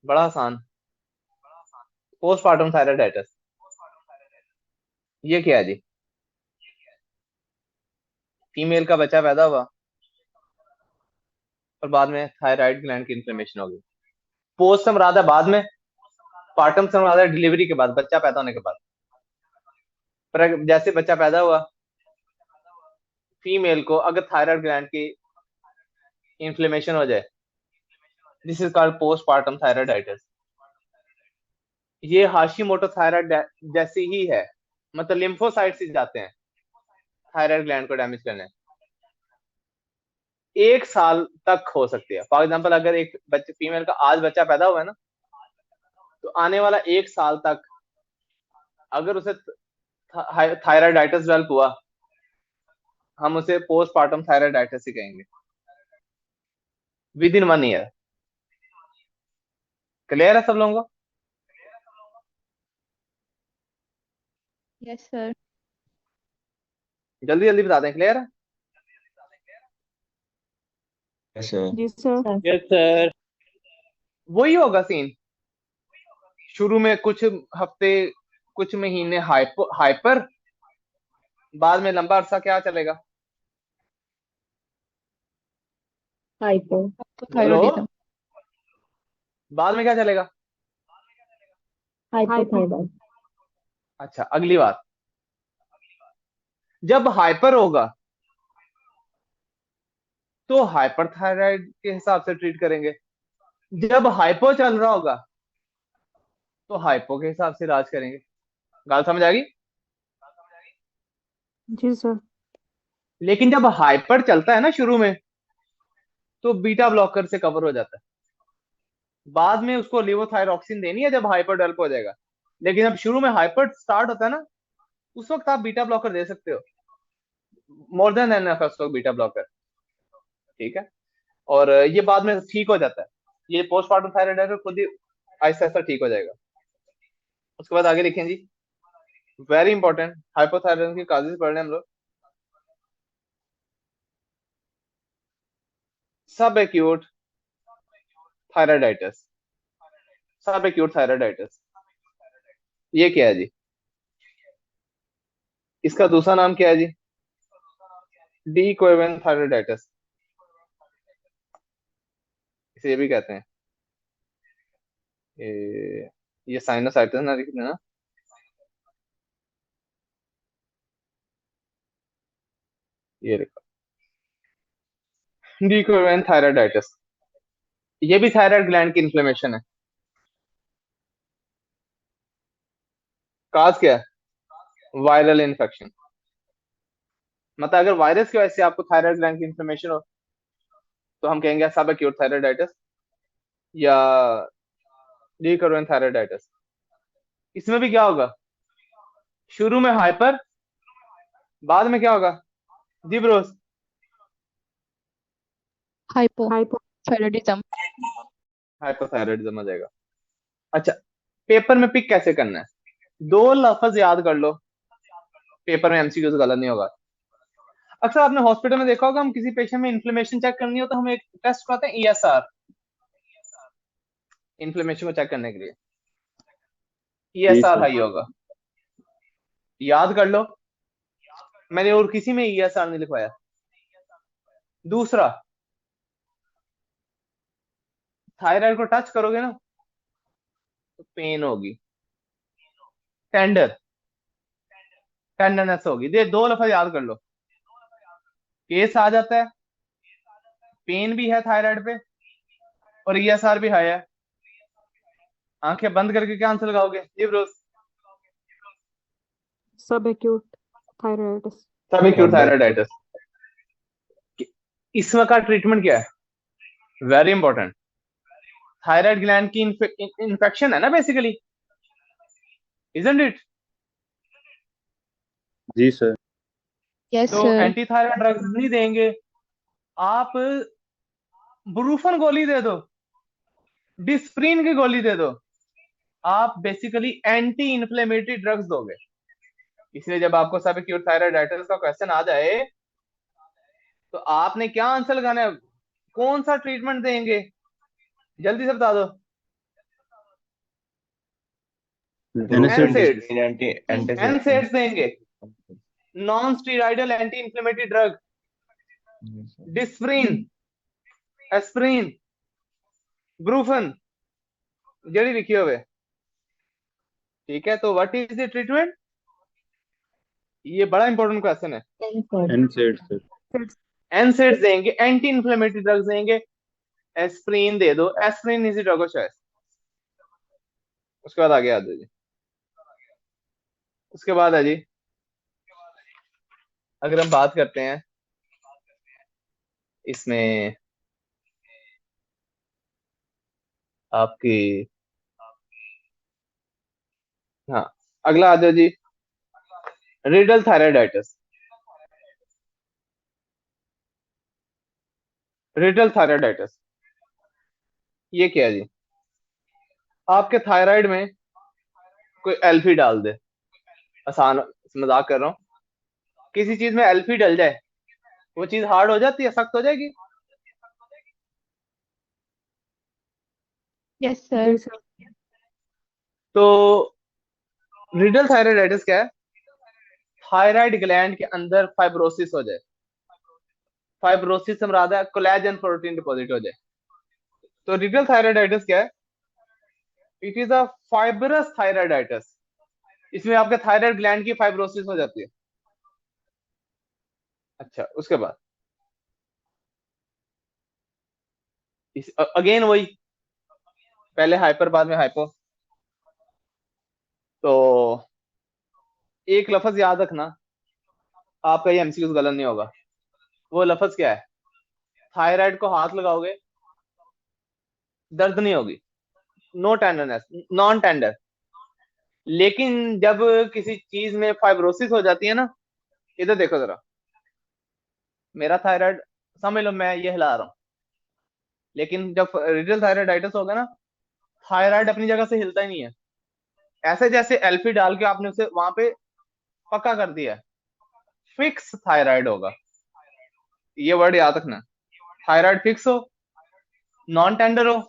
बड़ा आसान, पोस्टपार्टम थायराइडाइटिस ये क्या है जी? फीमेल का बच्चा पैदा हुआ और बाद में थायराइड ग्लैंड की इन्फ्लेमेशन होगी। पोस्टम रहा था बाद में, पार्टम से रहा था डिलीवरी के बाद, बच्चा पैदा होने के बाद। पर जैसे बच्चा पैदा हुआ, फीमेल को अगर थायराइड ग्लैंड की इन्फ्लेमेशन हो जाए, this is called postpartum thyroiditis. ये हाशिमोटो थायराइड जैसी ही है, मतलब लिम्फोसाइट से जाते हैं थायराइड ग्लैंड को डैमेज करने। 1 साल तक हो सकती है। फॉर एग्जाम्पल, अगर एक बच्चे फीमेल का आज बच्चा पैदा हुआ है ना, तो आने वाला 1 साल तक अगर उसे थायराइडाइटिस डेवलप हुआ, हम उसे पोस्टपार्टम थायराइडाइटिस ही कहेंगे, विद इन 1 ईयर। क्लियर है सब लोगों को? Yes, sir. जल्दी जल्दी बता दें, क्लियर है? Yes, sir. जी सर। Yes sir. वही होगा सीन। शुरू में कुछ हफ्ते, कुछ महीने हाइपर, बाद में लंबा अरसा क्या चलेगा? हाइपो। बोलो, Hypothyroidism. बाद में क्या चलेगा? हाइपोथायराइड। अच्छा, अगली बात, जब हाइपर होगा तो हाइपरथायराइड के हिसाब से ट्रीट करेंगे। जब हाइपो चल रहा होगा तो हाइपो के हिसाब से इलाज करेंगे। बात समझ आ गई? जी सर। लेकिन जब हाइपर चलता है ना शुरू में, तो बीटा ब्लॉकर से कवर हो जाता है। बाद में उसको लिवोथायरॉक्सिन देनी है जब हाइपर डेवलप हो जाएगा। लेकिन जब शुरू में हाइपर स्टार्ट होता है ना, उस वक्त आप बीटा ब्लॉकर दे सकते हो, मोर देन एनएफ उस वक्त बीटा ब्लॉकर। ठीक है, और ये बाद में ठीक हो जाता है। ये पोस्टमार्टम थायराइड है, खुद ही आहिस्ता आहिस्ता ठीक हो जाएगा। उसके बाद आगे लिखें जी, वेरी इंपॉर्टेंट, हाइपोथायराइडिज्म की काजेज पढ़ रहे हैं हम लोग। सब एक्यूट थायराइडाइटिस, सब एक्यूट थायराइडाइटिस ये क्या है जी? इसका दूसरा नाम क्या है जी? डी कोएवेन थायराइडाइटिस, इसे ये भी कहते हैं। ये साइनोसाइटिस ना लिख देना। ये देखो, डी कोएवेन थायराइडाइटिस, ये भी थायराइड ग्लैंड की इन्फ्लेमेशन है। काज क्या है? Viral infection. मतलब अगर वायरस की वजह से आपको थायराइड ग्लैंड की इन्फ्लेमेशन हो, तो हम कहेंगे सब एक्यूट थायराइडाइटिस या रिकरेंट थायराइडाइटिस। इसमें भी क्या होगा? शुरू में हाइपर, बाद में क्या होगा जी ब्रोस? हाइपो। Hypothyroidism. हाइपोथायराइडिज्म आ जाएगा। अच्छा, पेपर में पिक कैसे करना है, दो लफ्ज याद कर लो, पेपर में एमसीक्यूज गलत नहीं होगा। अक्सर आपने हॉस्पिटल में देखा होगा, हम किसी पेशेंट में इन्फ्लेमेशन चेक करनी हो तो हम एक टेस्ट करते हैं ईएसआर, इन्फ्लेमेशन को चेक करने के लिए। जी ईएसआर सर। हाई होगा, याद कर लो, मैंने और किसी में ईएसआर नहीं लिखवाया। दूसरा, थायराइड को टच करोगे ना तो पेन होगी, टेंडर टेंडरनेस होगी। ये दो लफ्ज याद कर लो, केस आ जाता है, पेन भी है थायराइड पे और ईएसआर भी है। आंखें बंद करके क्या आंसर लगाओगे जी ब्रोस? सब एक्यूट थायराइडिस। सब एक्यूट सब थायराइडाइटिस। इसमें का ट्रीटमेंट क्या है, वेरी इंपॉर्टेंट। थायराइड ग्लैंड की इन्फेक्शन है ना बेसिकली, इजंट इट? जी सर। Yes, तो sir. एंटी थायराइड ड्रग्स नहीं देंगे आप, ब्रूफन गोली दे दो, डिस्प्रिन की गोली दे दो, आप बेसिकली एंटी इन्फ्लेमेटरी ड्रग्स दोगे। इसलिए जब आपको सब एक्यूट थायराइडाइटिस का क्वेश्चन आ जाए तो आपने क्या आंसर लगाना है, कौन सा ट्रीटमेंट देंगे, जल्दी से बता दो। NSAIDs। एनसेड्स देंगे, non steroidal anti inflammatory drug, Disprin, aspirin, Brufen, जड़ी लिखी हुए। ठीक है, तो व्हाट इज द ट्रीटमेंट, ये बड़ा इंपॉर्टेंट क्वेश्चन है। NSAIDs sir. एनसेड्स देंगे, एंटी इन्फ्लेमेटरी ड्रग्स देंगे, एस्प्रिन दे दो, aspirin is drug of choice. उसके बाद आगे आ जाओ जी, उसके बाद है जी, अगर हम बात करते हैं इसमें आपकी, हाँ अगला आ जाओ जी, रिडल थायराइडाइटिस। रिडल थायराइडाइटिस ये क्या है जी, आपके थायराइड में कोई एल्फी डाल दे, आसान मजाक कर रहा हूं, किसी चीज में एल्फी डल जाए वो चीज हार्ड हो जाती है, सख्त हो जाएगी। Yes, sir. जी सर। तो रिडल थायराइडाइटिस क्या है, थायराइड ग्लैंड के अंदर फाइब्रोसिस हो जाए, फाइब्रोसिस से मुराद है कोलेजन प्रोटीन डिपॉजिट हो जाए। तो रिडल थायराइडाइटिस क्या है, it is a fibrous thyroiditis, इसमें आपके थायराइड ग्लैंड की फाइब्रोसिस हो जाती है। अच्छा, उसके बाद अगेन वही, पहले हाइपर बाद में हाइपो। तो एक लफ्ज याद रखना, आपका ये एमसीक्यू गलत नहीं होगा। वो लफ्ज क्या है, थायराइड को हाथ लगाओगे दर्द नहीं होगी, नो टेंडरनेस, नॉन टेंडर। लेकिन जब किसी चीज में फाइब्रोसिस हो जाती है ना, इधर देखो जरा, मेरा थायराइड समझ लो मैं ये हिला रहा हूं, लेकिन जब रिडल थायराइडाइटिस होगा ना, थायराइड अपनी जगह से हिलता ही नहीं है, ऐसे जैसे एल्फी डाल के आपने उसे वहां पे पक्का कर दिया है, फिक्स थायराइड होगा। ये वर्ड याद रखना, थायराइड फिक्स हो, नॉन टेंडर हो,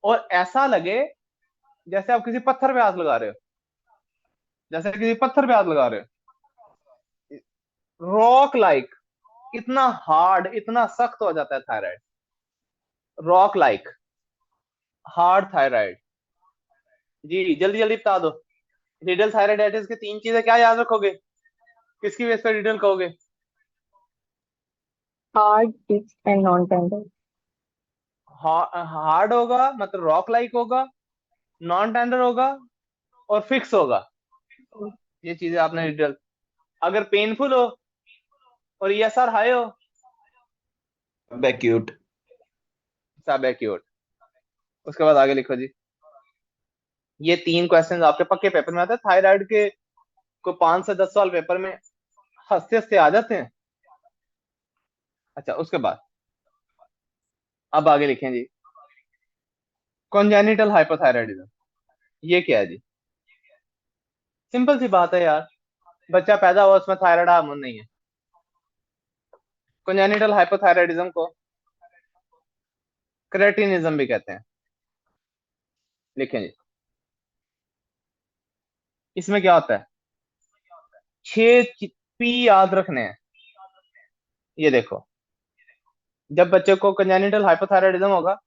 और ऐसा लगे जैसे आप किसी पत्थर पे हाथ लगा रहे हो, जैसे किसी पत्थर पे हाथ लगा रहे हो, रॉक लाइक, इतना हार्ड इतना सख्त हो जाता है thyroid, rock like hard thyroid. जी जल्दी जल्दी बता दो, रिडल थायराइडाइटिस की तीन चीजें क्या याद रखोगे, किसकी बेस पे रिडल कहोगे? Hard fix and non tender. Hard होगा मतलब रॉक लाइक होगा, नॉन टेंडर होगा और फिक्स होगा। ये चीजें आपने रिडल, अगर पेनफुल हो और ईएसआर हाई हो, एक्यूट। सब एक्यूट। उसके बाद आगे लिखो जी, ये तीन क्वेश्चन आपके पक्के पेपर में आते हैं, थायराइड के को 5 से 10 सवाल पेपर में हंसते हंसते आ जाते हैं। अच्छा, उसके बाद अब आगे लिखें जी, कॉन्जेनिटल हाइपोथायराइडिज्म। ये क्या है जी? सिंपल सी बात है यार, बच्चा पैदा हुआ उसमें थायराइड हार्मोन नहीं है। कोंजेनिटल हाइपोथायराइडिज्म को क्रेटिनिज्म भी कहते हैं। लिखें जी, इसमें क्या होता है? 6 पी याद रखने हैं। ये देखो, जब बच्चे को कंजेनिटल हाइपोथायराइडिज्म होगा,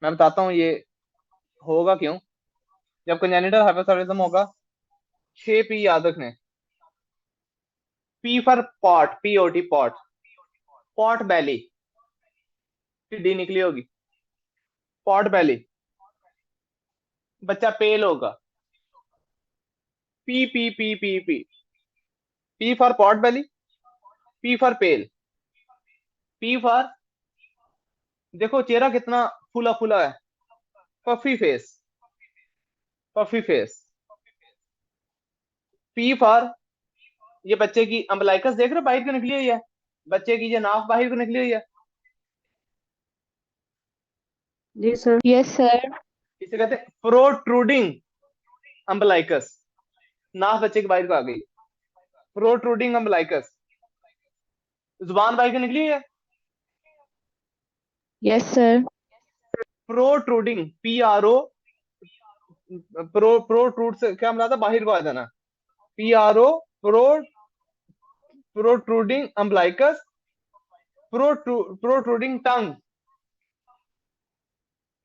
मैं बताता हूँ ये होगा क्यों। जब कंजेनिटल हाइपोथायराइडिज्म होगा, 6 पी याद रखने हैं। P for pot, POT pot, pot belly, डी निकली होगी, पॉट बैली। बच्चा पेल होगा, P. P for pot belly, P for pale, P for, देखो चेहरा कितना फूला फूला है, puffy face, puffy face. P for, ये बच्चे की अम्बलाइकस देख रहे हो बाहर को निकली हुई है, बच्चे की ये नाक बाहर को निकली हुई है, जी सर। Yes, sir. इसे कहते हैं प्रोट्रूडिंग अम्बलाइकस। नाक बच्चे की बाहर को आ गई, प्रोट्रूडिंग अम्बलाइकस। जुबान बाहर को निकली हुई है, Yes, sir. Protruding, PRO, protrude से क्या मिला था, बाहर को आ जाना, PRO, प्रोट्रूडिंग अम्बलाइकस, प्रोट्रूडिंग टंग,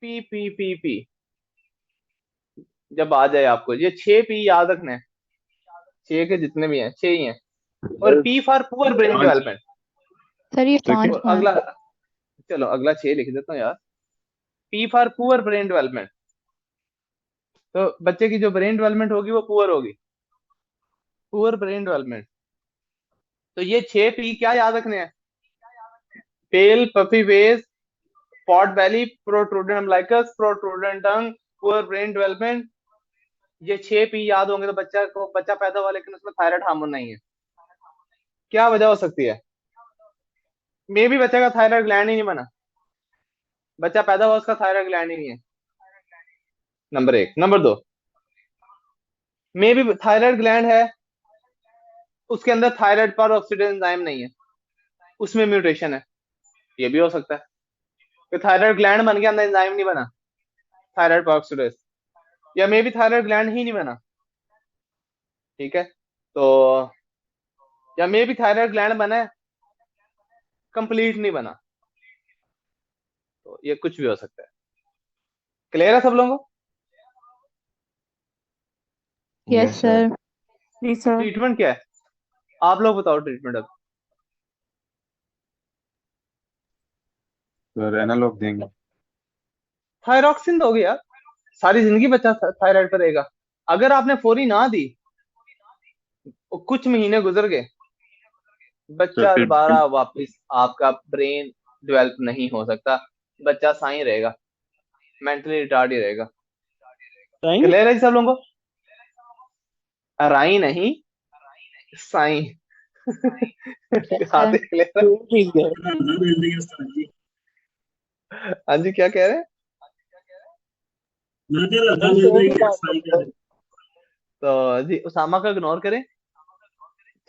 पी। जब आ जाए आपको ये 6 पी याद रखना है, 6 के जितने भी हैं 6 ही हैं। और पी फॉर पुअर ब्रेन पांच। डेवलपमेंट। Sir, ये Second. पांच और पांच। अगला, चलो अगला 6 लिख देता हूँ यार। P for poor brain development, तो बच्चे की जो ब्रेन डेवलपमेंट होगी वो पुअर होगी, पुअर ब्रेन डेवलपमेंट। तो ये 6 पी क्या याद रखने हैं? पेल, पफी फेस, पॉट बैली, प्रोट्रूडेंट अम्बलाइकस, प्रोट्रूडेंट टंग, पुअर ब्रेन डेवलपमेंट। ये 6 पी याद होंगे तो बच्चा पैदा हुआ लेकिन उसमें थायराइड हार्मोन नहीं है। क्या वजह हो सकती है? मे भी बच्चे का थायराइड ग्लैंड ही नहीं बना, बच्चा पैदा हुआ उसका थायराइड ग्लैंड ही नहीं है, नंबर 1। नंबर 2, मे भी थायराइड ग्लैंड है, उसके अंदर थायराइड पर ऑक्सीडेज एंजाइम नहीं है, उसमें म्यूटेशन है। ये भी हो सकता है कि थायराइड ग्लैंड बन के अंदर एंजाइम नहीं बना, थायराइड पर ऑक्सीडेज, या मे भी थायराइड ग्लैंड ही नहीं बना। ठीक है, तो या मे भी थायराइड ग्लैंड बना है, कंप्लीट नहीं बना, तो ये कुछ भी हो सकता है। क्लियर है सब लोगों को? Yes, sir. जी सर। ट्रीटमेंट क्या है, आप लोग बताओ ट्रीटमेंट अब। सर एनालॉग देंगे। थायरॉक्सिन दोगे यार, सारी जिंदगी बच्चा थायराइड पर रहेगा। अगर आपने फौरी ना दी, कुछ महीने गुजर गए, बच्चा फिर दोबारा वापस, आपका ब्रेन डेवलप नहीं हो सकता, बच्चा साई रहेगा, मेंटली रिटार्ड ही रहेगा। क्लियर है सब लोगों को? राई नहीं, साई। Yes, आते sir. क्लियर है? हाँ जी, क्या कह रहे हैं? तो जी उसामा का इग्नोर करें,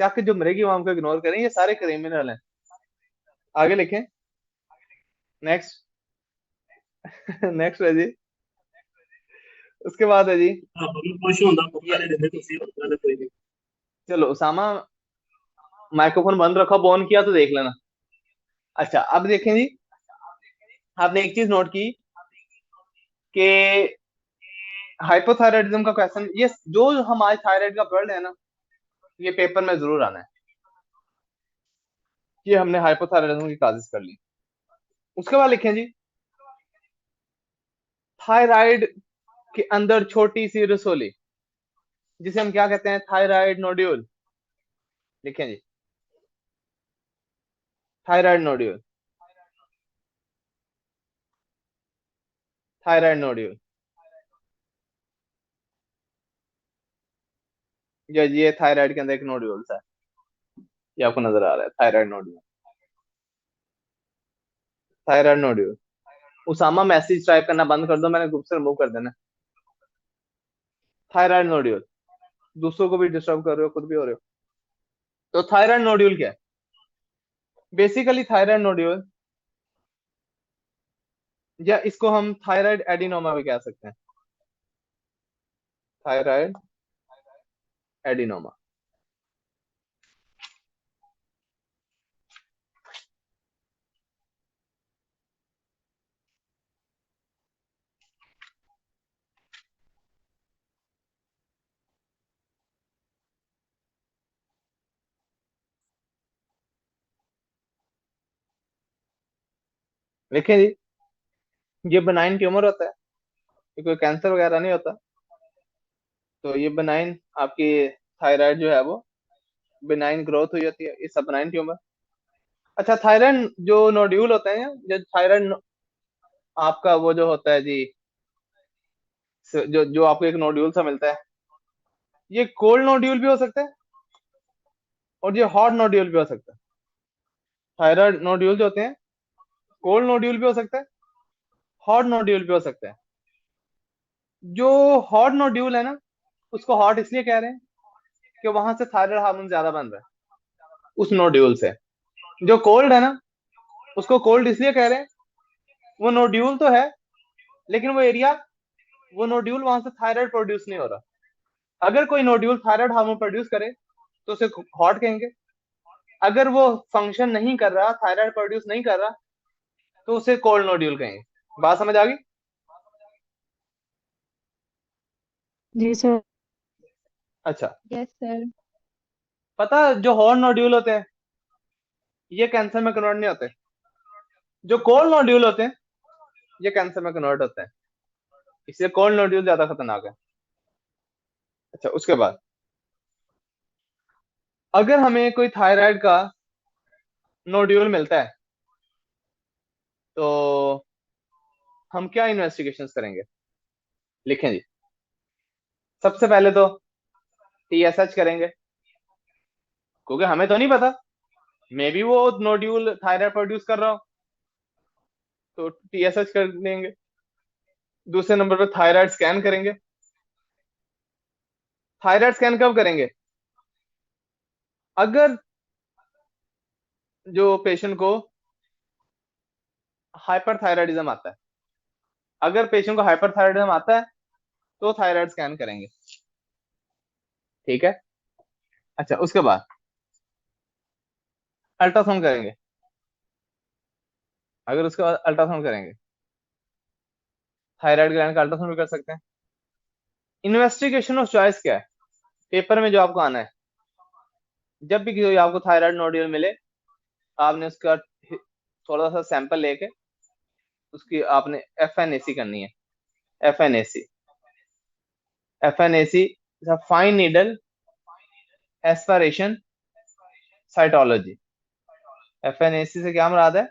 चाहे जो मरेगी वहां को इग्नोर करें, ये सारे क्रिमिनल हैं। आगे लिखें, नेक्स्ट। नेक्स्ट है जी, उसके बाद है जी, चलो उसामा माइक्रोफोन बंद रखो, ऑन किया तो देख लेना। अच्छा अब देखें जी, आपने एक चीज नोट की कि हाइपोथायराइडिज्म का क्वेश्चन, ये जो हमारे थायराइड का वर्ड है ना, ये पेपर में जरूर आना है। ये हमने हाइपोथायराइडिज्म की काजिश कर ली। उसके बाद लिखें जी, थायराइड के अंदर छोटी सी रसोली, जिसे हम क्या कहते हैं, थायराइड नोड्यूल। लिखें जी, थायराइड नोड्यूल, थायराइड नोड्यूल। ये थायराइड के अंदर एक नोड्यूल है, ये आपको नजर आ रहा है, thyroid nodule, thyroid nodule. Usama message type करना बंद कर दो, मैंने ग्रुप से रिमूव कर देना। थायराइड नोड्यूल, दूसरों को भी डिस्टर्ब कर रहे हो, खुद भी हो रहे हो। तो थायराइड नोड्यूल क्या है? बेसिकली थायराइड नोड्यूल, या इसको हम थायराइड एडिनोमा भी कह सकते हैं, थायराइड एडिनोमा। देखिए जी, ये बनाइन ट्यूमर होता है, ये कोई कैंसर वगैरह नहीं होता। तो ये बनाइन आपकी थायराइड जो है वो बिनाइन ग्रोथ हुई होती है, ये सब बनाइन ट्यूमर। अच्छा, थायराइड जो नोड्यूल होते हैं, जो थायराइड आपका वो जो होता है जी, जो जो आपको एक नोड्यूल सा मिलता है, ये कोल्ड नोड्यूल भी हो सकता है और ये हॉट नोड्यूल भी हो सकता है। थायराइड नोड्यूल जो होते हैं, कोल्ड नोड्यूल भी हो सकता है, हॉट नोड्यूल भी हो सकता है। जो हॉट नोड्यूल है ना, उसको हॉट इसलिए कह रहे हैं कि वहां से थायराइड हार्मोन ज्यादा बन रहा है उस नोड्यूल से। जो कोल्ड है ना, उसको कोल्ड इसलिए कह रहे हैं, वो नोड्यूल तो है लेकिन वो एरिया, वो नोड्यूल वहां से थायराइड प्रोड्यूस नहीं हो रहा। अगर कोई नोड्यूल थायराइड हार्मोन प्रोड्यूस करे तो उसे हॉट कहेंगे। अगर वो फंक्शन नहीं कर रहा, थायराइड प्रोड्यूस नहीं कर रहा, तो उसे कोल्ड नोड्यूल कहेंगे। बात समझ आ गई? जी सर। अच्छा, Yes, sir. पता है, जो हॉट नोड्यूल होते हैं ये कैंसर में कन्वर्ट नहीं होते, जो कोल्ड नोड्यूल होते हैं ये कैंसर में कन्वर्ट होते हैं, इसलिए कोल्ड नोड्यूल ज्यादा खतरनाक है। अच्छा, उसके बाद अगर हमें कोई थायराइड का नोड्यूल मिलता है तो हम क्या इन्वेस्टिगेशंस करेंगे? लिखें जी। सबसे पहले तो टीएसएच करेंगे, क्योंकि हमें तो नहीं पता, मे बी वो नोड्यूल थायराइड प्रोड्यूस कर रहा हो, तो टीएसएच कर देंगे। दूसरे नंबर पर थायराइड स्कैन करेंगे। थायराइड स्कैन कब करेंगे? अगर जो पेशेंट को हाइपरथायराइडिज्म आता है, अगर पेशेंट को हाइपरथायराइडिज्म आता है तो थायराइड स्कैन करेंगे। ठीक है। अच्छा, उसके बाद अल्ट्रासाउंड करेंगे। अगर उसके बाद अल्ट्रासाउंड करेंगे, थायराइड ग्लैंड का अल्ट्रासाउंड भी कर सकते हैं। इन्वेस्टिगेशन ऑफ चॉइस क्या है? पेपर में जो आपको आना है, जब भी कोई आपको थायराइड नोड्यूल मिले, आपने उसका थोड़ा सा सैंपल लेके उसकी आपने एफएनएसी करनी है। FNAC, FNAC fine needle aspiration cytology. FNAC से क्या मुराद है?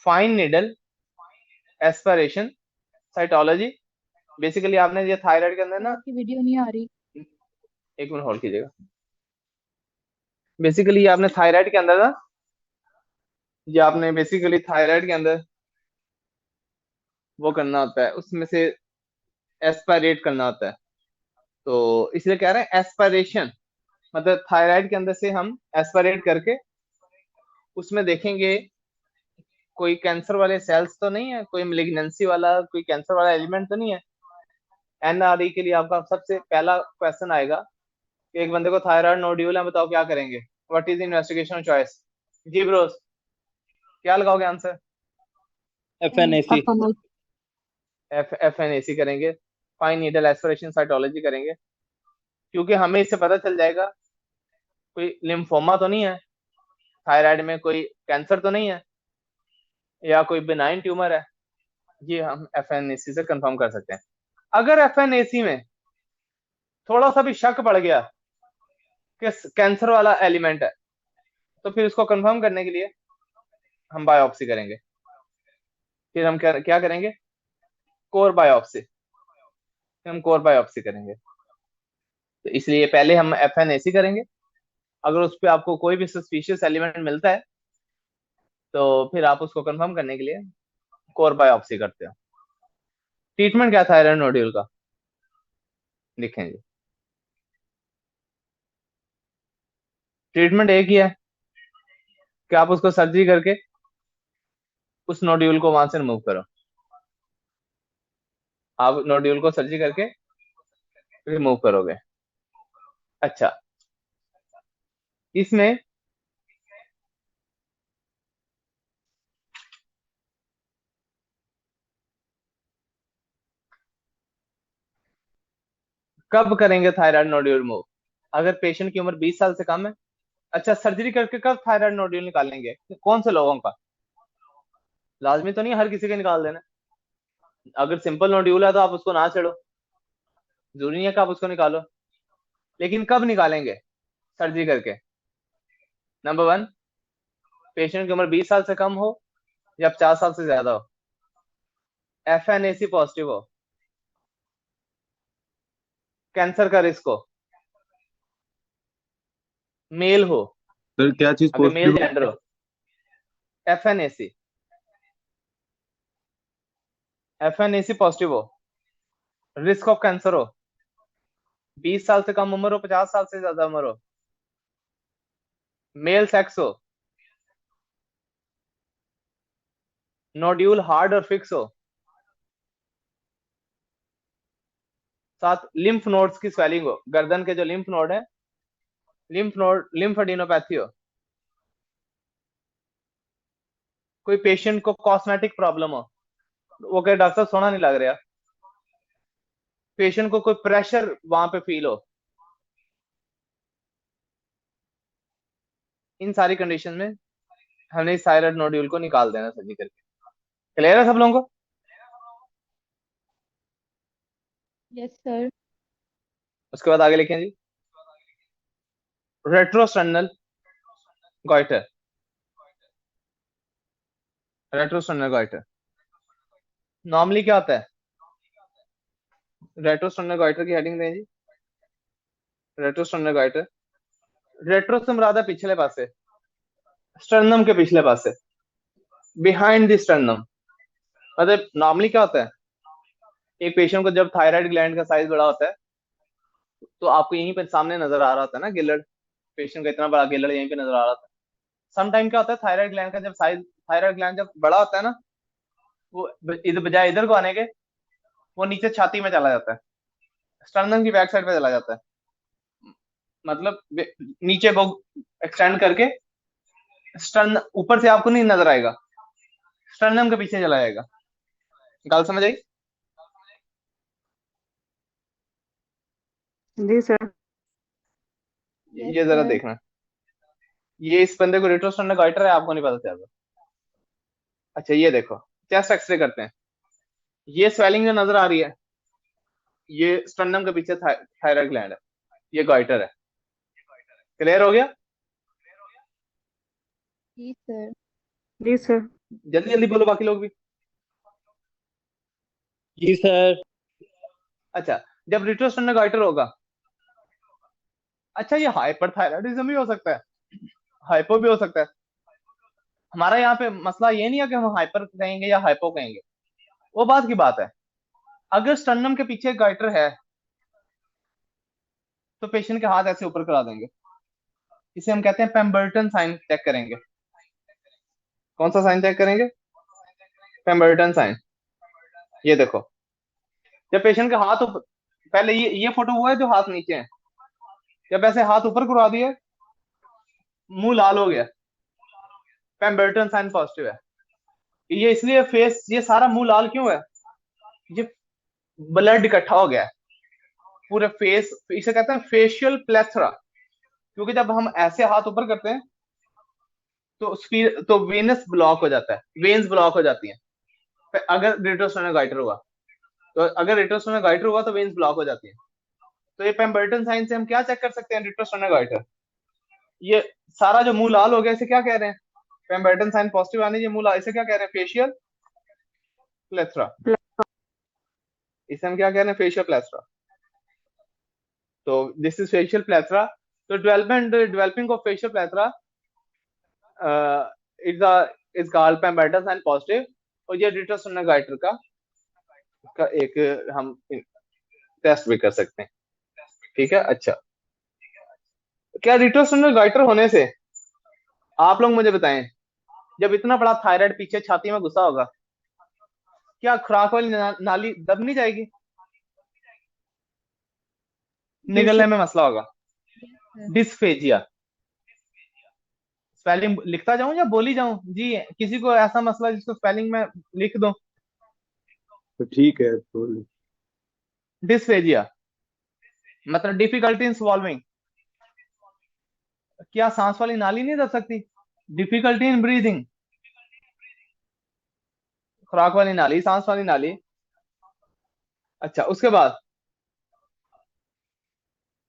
Fine needle aspiration cytology. Basically आपने ये थायराइड के अंदर ना, आपकी वीडियो नहीं आ रही। एक मिनट होल्ड कीजिएगा। बेसिकली ये आपने थायराइड के अंदर ना, ये आपने बेसिकली थायराइड के अंदर वो करना होता है, उसमें से एस्पायरेट करना होता है। तो इसलिए कह रहे हैं एस्पायरेशन, मतलब थायराइड के अंदर से हम एस्पायरेट करके उसमें देखेंगे कोई कैंसर वाले सेल्स तो नहीं है, कोई मेलिग्नेंसी वाला, कोई कैंसर वाला एलिमेंट तो नहीं है। एनआरई के लिए आपका सबसे पहला क्वेश्चन आएगा कि एक बंदे को थायराइड नोड्यूल है, बताओ क्या करेंगे? What is investigation choice? जी ब्रोस, क्या लगाओगे आंसर? FNAC. एफएनएसी करेंगे, फाइन नीडल एस्पिरेशन साइटोलॉजी करेंगे, क्योंकि हमें इससे पता चल जाएगा कोई लिम्फोमा तो नहीं है, थायराइड में कोई कैंसर तो नहीं है, या कोई बिनाइन ट्यूमर है। ये हम एफएनएसी से कंफर्म कर सकते हैं। अगर एफएनएसी में थोड़ा सा भी शक पड़ गया कि कैंसर वाला एलिमेंट है, तो फिर उसको कंफर्म करने के लिए हम बायोप्सी करेंगे। फिर हम क्या करेंगे? Core biopsy. हम कोर बायोप्सी करेंगे। तो इसलिए पहले हम एफएनएसी करेंगे। अगर उस पर आपको कोई भी सस्पिशियस एलिमेंट मिलता है तो फिर आप उसको कंफर्म करने के लिए कोर बायोप्सी करते हो। ट्रीटमेंट क्या था थायराइड नोड्यूल का? लिखें जी। ट्रीटमेंट एक ही है कि आप उसको सर्जरी करके उस नोड्यूल को वहां से रिमूव करो। आप नोड्यूल को सर्जरी करके रिमूव करोगे। अच्छा, इसमें कब करेंगे थायराइड नोड्यूल रिमूव? अगर पेशेंट की उम्र 20 साल से कम है। अच्छा, सर्जरी करके कब थायराइड नोड्यूल निकालेंगे? कौन से लोगों का? लाजमी तो नहीं हर किसी के निकाल देना। अगर सिंपल नोड्यूल है तो आप उसको ना छेड़ो, जरूरी नहीं है कि आप उसको निकालो। लेकिन कब निकालेंगे सर्जरी करके? नंबर 1, पेशेंट की उम्र 20 साल से कम हो या 50 साल से ज्यादा हो, FNAC पॉजिटिव हो, कैंसर का रिस्क हो, मेल हो, सर क्या चीज अगर मेल पॉजिटिव? जेंडर हो, FNAC पॉजिटिव हो, रिस्क ऑफ कैंसर हो, 20 साल से कम उम्र हो, 50 साल से ज्यादा उम्र हो, मेल सेक्स हो, नोड्यूल हार्ड और फिक्स हो, साथ लिम्फ नोड्स की स्वेलिंग हो, गर्दन के जो लिम्फ नोड है, लिम्फ एडिनोपैथी हो, कोई पेशेंट को कॉस्मेटिक प्रॉब्लम हो, वो कहे डॉक्टर सोना नहीं लग रहा, पेशेंट को कोई प्रेशर वहां पे फील हो, इन सारी कंडीशन में हमने इस थायराइड नोड्यूल को निकाल देना सर्जरी करके। क्लियर है सब लोगों को? Yes, sir. उसके बाद आगे लिखें जी, retrosternal goitre. Retrosternal goitre normally क्या होता है? रेट्रोस्टर्नल गॉइटर की हेडिंग दें जी। रेट्रोस्टर्नल गॉइटर, रेट्रो से मुराद है पिछले पासे, स्टर्नम के पिछले पासे, बिहाइंड द स्टर्नम। मतलब नॉर्मली क्या होता है, एक पेशेंट को जब थायराइड ग्लैंड का साइज बड़ा होता है तो आपको यहीं पे सामने नजर आ रहा होता है ना, गिलड़, पेशेंट का इतना बड़ा गिलड़ यहीं पे नजर आ रहा होता है। सम टाइम क्या होता है, थायराइड ग्लैंड का जब साइज, थायराइड ग्लैंड जब बड़ा होता है ना, वो इधर बजाय इधर को आने के वो नीचे छाती में चला जाता है, स्टर्नम की बैक साइड पे चला जाता है। मतलब नीचे को एक्सटेंड करके स्टर्न ऊपर से आपको नहीं नजर आएगा, स्टर्नम के पीछे चला जाएगा। गल समझ आई? जी सर। Yes, ये जरा sir. देखना, ये इस बंदे को रेट्रोस्टर्नल गॉइटर है, आपको नहीं पता चल रहा। अच्छा ये देखो, चेस्ट एक्सरे करते हैं, ये स्वेलिंग जो नजर आ रही है, ये स्टर्नम के पीछे थायराइड ग्लैंड है, ये गॉइटर है। क्लियर हो गया? Yes, sir. जी सर। जल्दी जल्दी बोलो बाकी लोग भी। जी सर। अच्छा, जब रेट्रोस्टर्नल गॉइटर होगा, अच्छा ये हाइपरथायराइडिज्म भी हो सकता है, हाइपो भी हो सकता है। हमारा यहाँ पे मसला ये नहीं है कि हम हाइपर कहेंगे या हाइपो कहेंगे, वो बात की बात है। अगर स्टर्नम के पीछे गाइटर है तो पेशेंट के हाथ ऐसे ऊपर करा देंगे, इसे हम कहते हैं पेम्बर्टन साइन चेक करेंगे। कौन सा साइन चेक करेंगे? Pemberton sign. ये देखो, जब पेशेंट के हाथ ऊपर, पहले ये फोटो हुआ है जो हाथ नीचे है, जब ऐसे हाथ ऊपर करवा दिए, मुंह लाल हो गया, पेम्बर्टन साइन पॉजिटिव है। ये इसलिए फेस, ये सारा मुंह लाल क्यों है? ये ब्लड इकट्ठा हो गया है पूरे फेस, इसे कहते हैं फेशियल प्लेथरा। क्योंकि जब हम ऐसे हाथ ऊपर करते हैं तो तो वेनस ब्लॉक हो जाता है, वेन्स ब्लॉक हो जाती हैं। अगर रेट्रोस्टर्नल गाइटर हुआ तो, अगर रेट्रोस्टर्नल गाइटर हुआ तो वेन्स ब्लॉक हो जाती हैं। तो ये पेम्बर्टन साइन से हम क्या चेक कर सकते हैं? रेट्रोस्टर्नल गाइटर, ये सारा जो मुंह लाल हो गया, इसे क्या कह रहे हैं? पेम्बर्टन साइन पॉजिटिव आने, ये मुंह लाल, इसे क्या कह रहे हैं? Facial plethora. इसे हम क्या कह रहे हैं? Facial plethora. तो दिस इज फेशियल प्लेथरा। तो developing of facial plethora is called Pemberton sign positive. और ये रेट्रोस्टर्नल गाइटर का एक हम टेस्ट भी कर सकते हैं। ठीक है, अच्छा। क्या रिट्रोस्टेनल गाइटर होने से, आप लोग मुझे बताएं, जब इतना बड़ा थायराइड पीछे छाती में घुसा होगा, क्या खुराक वाली नाली दब नहीं जाएगी, जी निगलने सर। में मसला होगा? सर डिस्फेजिया, स्पेलिंग लिखता जाऊं या बोली जाऊं जी? किसी को ऐसा मसला जिसको स्पेलिंग में लिख दो? तो ठीक है तो डिस्फेजिया मतलब डिफिकल्टी इन स्वॉल्विंग, क्या सांस वाली नाली नहीं दब सकती? डिफिकल्टी इन ब्रीदिंग, खुराक वाली नाली, सांस वाली नाली। अच्छा, उसके बाद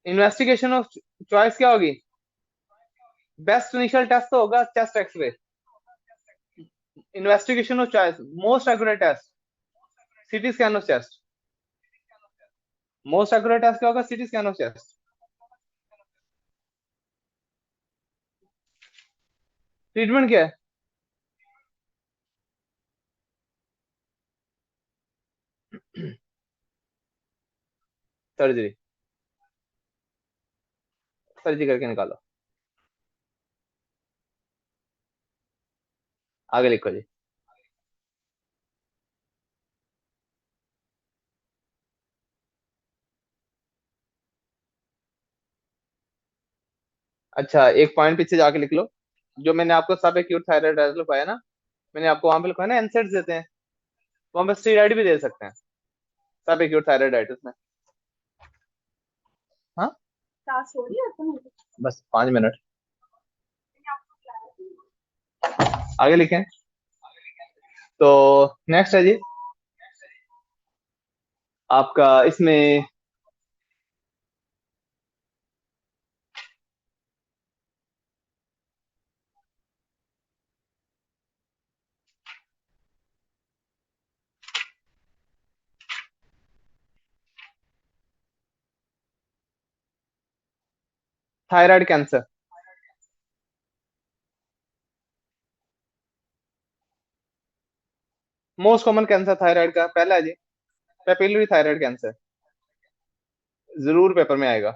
इन्वेस्टिगेशन ऑफ चॉइस क्या होगी? बेस्ट इनिशियल टेस्ट तो होगा chest x-ray. Investigation of choice, most accurate test CT scan of chest. Most accurate test क्या होगा? सीटी स्कैन ऑफ चेस्ट। ट्रीटमेंट क्या है? सर्जरी, सर्जरी करके निकालो। आगे लिखो जी। अच्छा, एक पॉइंट पीछे जाके लिख लो, जो मैंने आपको सब एक्यूट थायराइड लिखवाया ना, मैंने आपको वहां पे लिखवाया ना एनसेड्स देते हैं, वहां पे स्टीराइड भी दे सकते हैं सब एक्यूट थायराइडाइटिस में। हाँ, बस 5 मिनट, आगे लिखें। तो नेक्स्ट है जी आपका इसमें thyroid cancer. Most common cancer thyroid का पहला है जी पेपिलरी थायराइड कैंसर, जरूर पेपर में आएगा।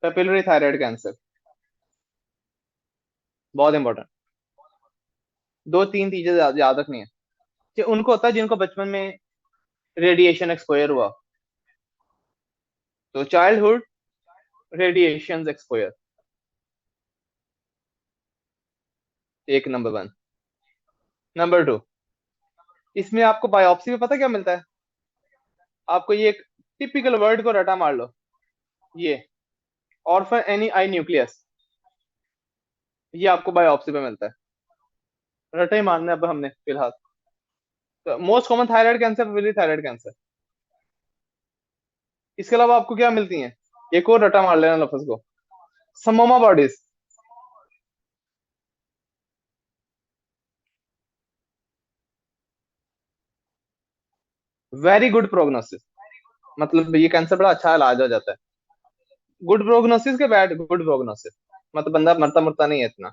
पेपिलरी थायराइड कैंसर बहुत इंपॉर्टेंट, 2 3 चीजें याद रखनी है कि उनको होता है जिनको बचपन में रेडिएशन एक्सपोजर हुआ, तो चाइल्डहुड रेडिएशन एक्सपोजर, एक नंबर 1। नंबर 2, इसमें आपको बायोप्सी में पता क्या मिलता है? आपको ये एक टिपिकल वर्ड को रटा मार लो, ये ऑर्फन एनी आई न्यूक्लियस, ये आपको बायोप्सी में मिलता है। रटा ही मारना है अब हमने फिलहाल। तो most common thyroid cancer papillary thyroid cancer. इसके अलावा आपको क्या मिलती हैं? एक और रटा मार लेना लफ्ज को, समोमा बॉडीज, वेरी गुड प्रोग्नोसिस, मतलब ये कैंसर बड़ा अच्छा इलाज हो जाता है। गुड प्रोग्नोसिस के बैड गुड प्रोग्नोसिस, मतलब बंदा मरता मरता नहीं है इतना,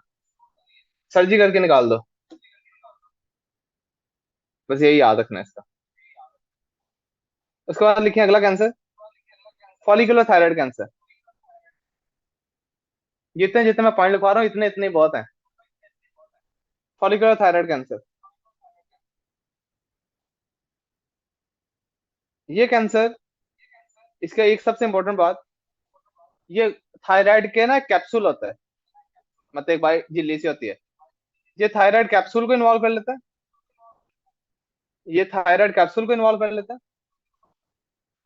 सर्जरी करके निकाल दो, बस यही याद रखना है इसका। उसके बाद लिखें अगला कैंसर, फॉलिकुलर थायराइड कैंसर। जितने जितने मैं पॉइंट लिखवा रहा हूँ इतने इतने बहुत हैं। फॉलिकुलर थायराइड कैंसर, ये कैंसर, इसका एक सबसे इंपॉर्टेंट बात, ये थायराइड के ना कैप्सूल होता है, मतलब एक बाई झिल्ली सी होती है, ये थायराइड कैप्सूल को इन्वॉल्व कर लेता है, ये थायराइड कैप्सूल को इन्वॉल्व कर लेता है,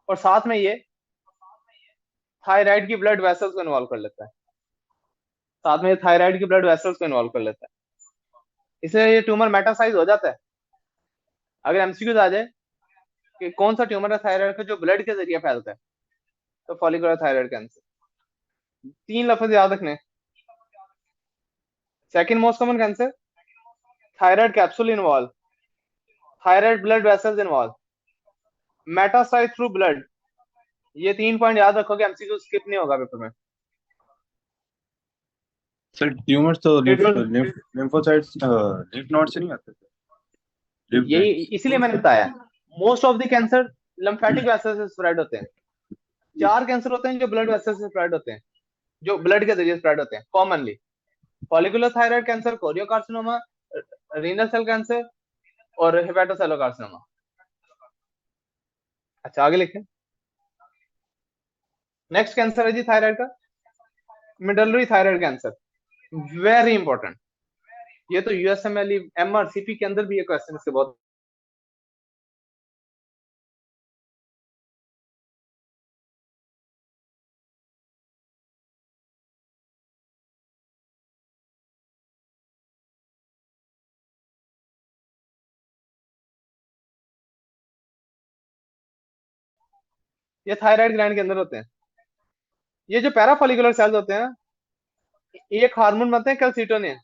और साथ में ये थायराइड की ब्लड वेसल्स को इन्वॉल्व कर लेता है, साथ में ये थायराइड की ब्लड वेसल्स को इन्वॉल्व कर लेता है। इसलिए ये ट्यूमर मेटासाइज हो जाता है। अगर एमसीक्यूज आ जाए कि कौन सा ट्यूमर है थायराइड का जो ब्लड के जरिए फैलता है, तो फॉलिकुलर थायराइड कैंसर। 3 लफ्ज याद रखने, second most common cancer, thyroid capsule involve, thyroid blood vessels involve, metastasize through blood. ये 3 पॉइंट याद रखोगे, एमसीक्यू स्किप नहीं होगा पेपर में। सर ट्यूमर्स तो Schedule- लिम्फोसाइट्स लिम्फ नोड से नहीं आते lymph यही glands। इसीलिए मैंने बताया most of the cancer lymphatic vessels से स्प्रेड होते हैं, 4 कैंसर होते हैं जो ब्लड वेसल से स्प्रेड होते हैं, जो ब्लड के जरिए स्प्रेड होते हैं commonly. Follicular thyroid cancer, choriocarcinoma, renal cell cancer और हेपेटोसेलुलर कार्सिनोमा। अच्छा आगे लिखें। नेक्स्ट कैंसर है जी थायराइड का medullary thyroid cancer, very important. ये तो यूएसएमएल एमआरसीपी के अंदर भी ये क्वेश्चन इसके बहुत। ये थायराइड ग्लैंड के अंदर होते हैं। ये जो पैराफॉलिकुलर सेल्स होते हैं, ये एक हार्मोन बनते हैं कैल्सिटोनिन,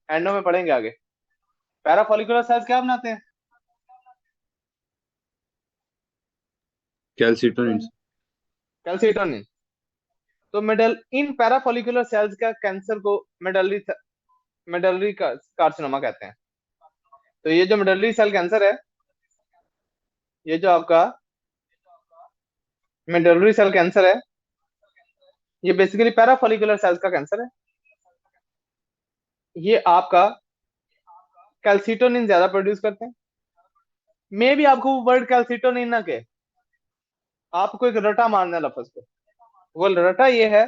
एंडो में पढ़ेंगे आगे। पैराफॉलिकुलर सेल्स क्या बनाते हैं? कैल्सिटोनिन। कैल्सिटोनिन। तो मिडल इन पैराफॉलिकुलर सेल्स का कैंसर को मिडलरी कार्सिनोमा कहते हैं। तो ये जो मिडलरी सेल कैंसर है, ये जो आपका मिडलरी सेल कैंसर है, ये बेसिकली पैराफॉलिकुलर सेल्स का कैंसर है। ये आपका कैल्सिटोनिन ज्यादा प्रोड्यूस करते हैं। मे भी आपको वो वर्ड कैल्सिटोनिन ना के, आपको एक रटा मारना है लफ्ज को। वो रटा ये है,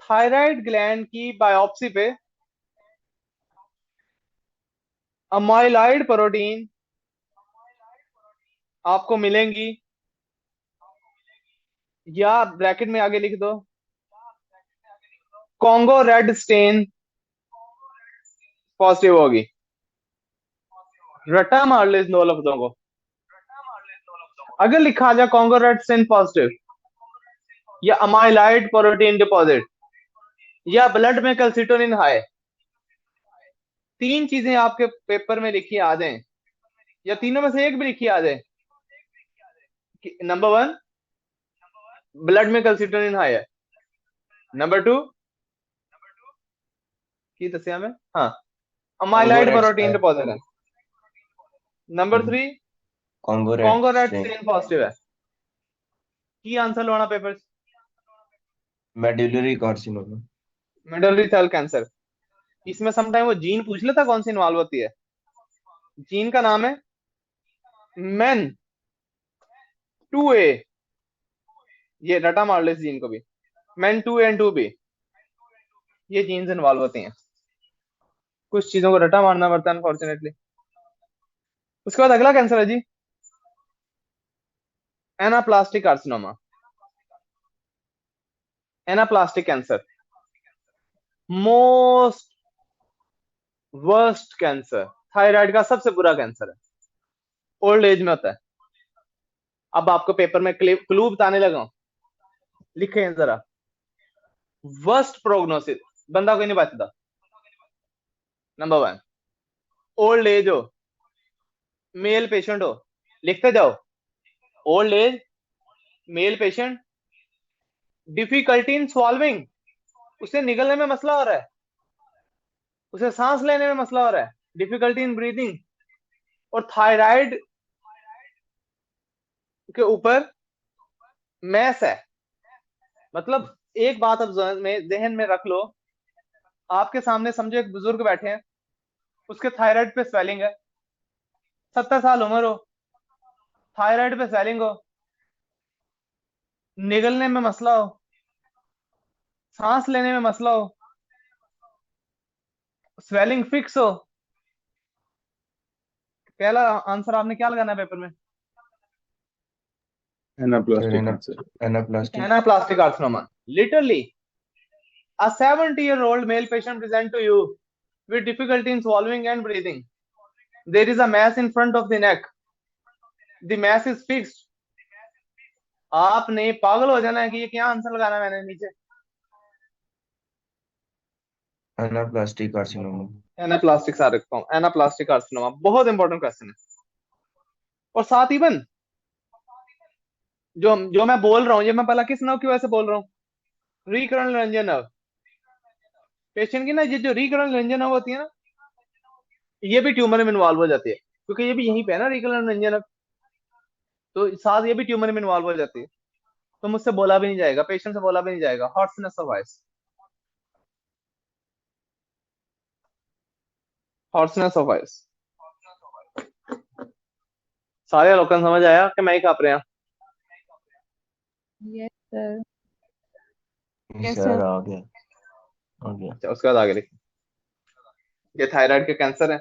थायराइड ग्लैंड की बायोप्सी पे अमाइलॉइड प्रोटीन आपको मिलेंगी, या ब्रैकेट में आगे लिख दो कॉन्गो रेड स्टेन पॉजिटिव होगी। रटा मार ले इन दो लफ्जों को। अगर लिखा आ जाए कॉन्गो रेड स्टेन पॉजिटिव, या अमाइलॉइड प्रोटीन डिपॉजिट, या ब्लड में कैल्सिटोनिन हाई, 3 चीजें आपके पेपर में लिखी आ जाए, या तीनों में से एक भी लिखी आ जाए, नंबर 1 ब्लड में कैल्सिटोनिन हाई है, नंबर 2 की दसिया में हाँ अमाइलॉइड प्रोटीन डिपॉजिट है, number 3 Congo Congo red stain stain positive है। की आंसर लोना paper medullary carcinoma. Medullary cell cancer. इसमें समटाइम वो जीन पूछ लेता कौन सी इन्वॉल्व होती है। जीन का नाम है मेन 2A। ये रटा मार ले इस जीन को भी, मेन 2A एंड 2B, ये जीन्स इन्वॉल्व होती हैं। कुछ चीजों को रटा मारना पड़ता है अनफॉर्चुनेटली। उसके बाद अगला कैंसर है जी anaplastic carcinoma. Anaplastic cancer most worst cancer, thyroid का सबसे बुरा कैंसर है, ओल्ड एज में होता है। अब आपको पेपर में क्लू बताने लगा, लिखे हैं जरा। वर्स्ट प्रोग्नोसिस, बंदा कोई नहीं बचता। नंबर 1 ओल्ड एज हो, मेल पेशेंट हो, लिखते जाओ। Old age, male patient, difficulty in solving, उसे निगलने में मसला हो रहा है, उसे सांस लेने में मसला हो रहा है, डिफिकल्टी इन ब्रीदिंग, और थायराइड के ऊपर मैस है। मतलब एक बात अब जहन में रख लो, आपके सामने समझो एक बुजुर्ग बैठे हैं, उसके थायराइड पे स्वेलिंग है, 70 साल उम्र हो, थायराइड पे स्वेलिंग हो, निगलने में मसला हो, सांस लेने में मसला हो, स्वेलिंग फिक्स हो। पहला आंसर आपने क्या लगाना है पेपर में? Anaplastic cancer. Anaplastic anaplastic carcinoma. Literally a 70-year-old male patient present to you with difficulty in swallowing and breathing. There is a mass in front of the neck. The mass is fixed. आपने पागल हो जाना है कि ये क्या आंसर लगाना है मैंने नीचे। Anaplastic carcinoma. Anaplastic anaplastic carcinoma बहुत इंपॉर्टेंट क्वेश्चन है। और साथ इवन जो मैं बोल रहा हूँ, ये मैं पहला किस नर्व की वजह से बोल रहा हूँ? रिकरण रंजन नर्व। पेशेंट की ना ये जो रिकरण रंजन नर्व होती है ना, ये भी ट्यूमर में इन्वॉल्व हो जाती है, क्योंकि ये भी यहीं पे है ना रिकरण रंजन नर्व। तो साथ ये भी ट्यूमर में इन्वॉल्व हो जाती है, तो मुझसे बोला भी नहीं जाएगा, पेशेंट से बोला भी नहीं जाएगा, hoarseness of voice, hoarseness of voice. सारे लोगों को समझ आया कि मैं ही काप रहे हैं? Yes, sir. Yes, sir sir. आ गया, आ गया। अच्छा, उसके बाद आगे लिखें। ये थायराइड के कैंसर है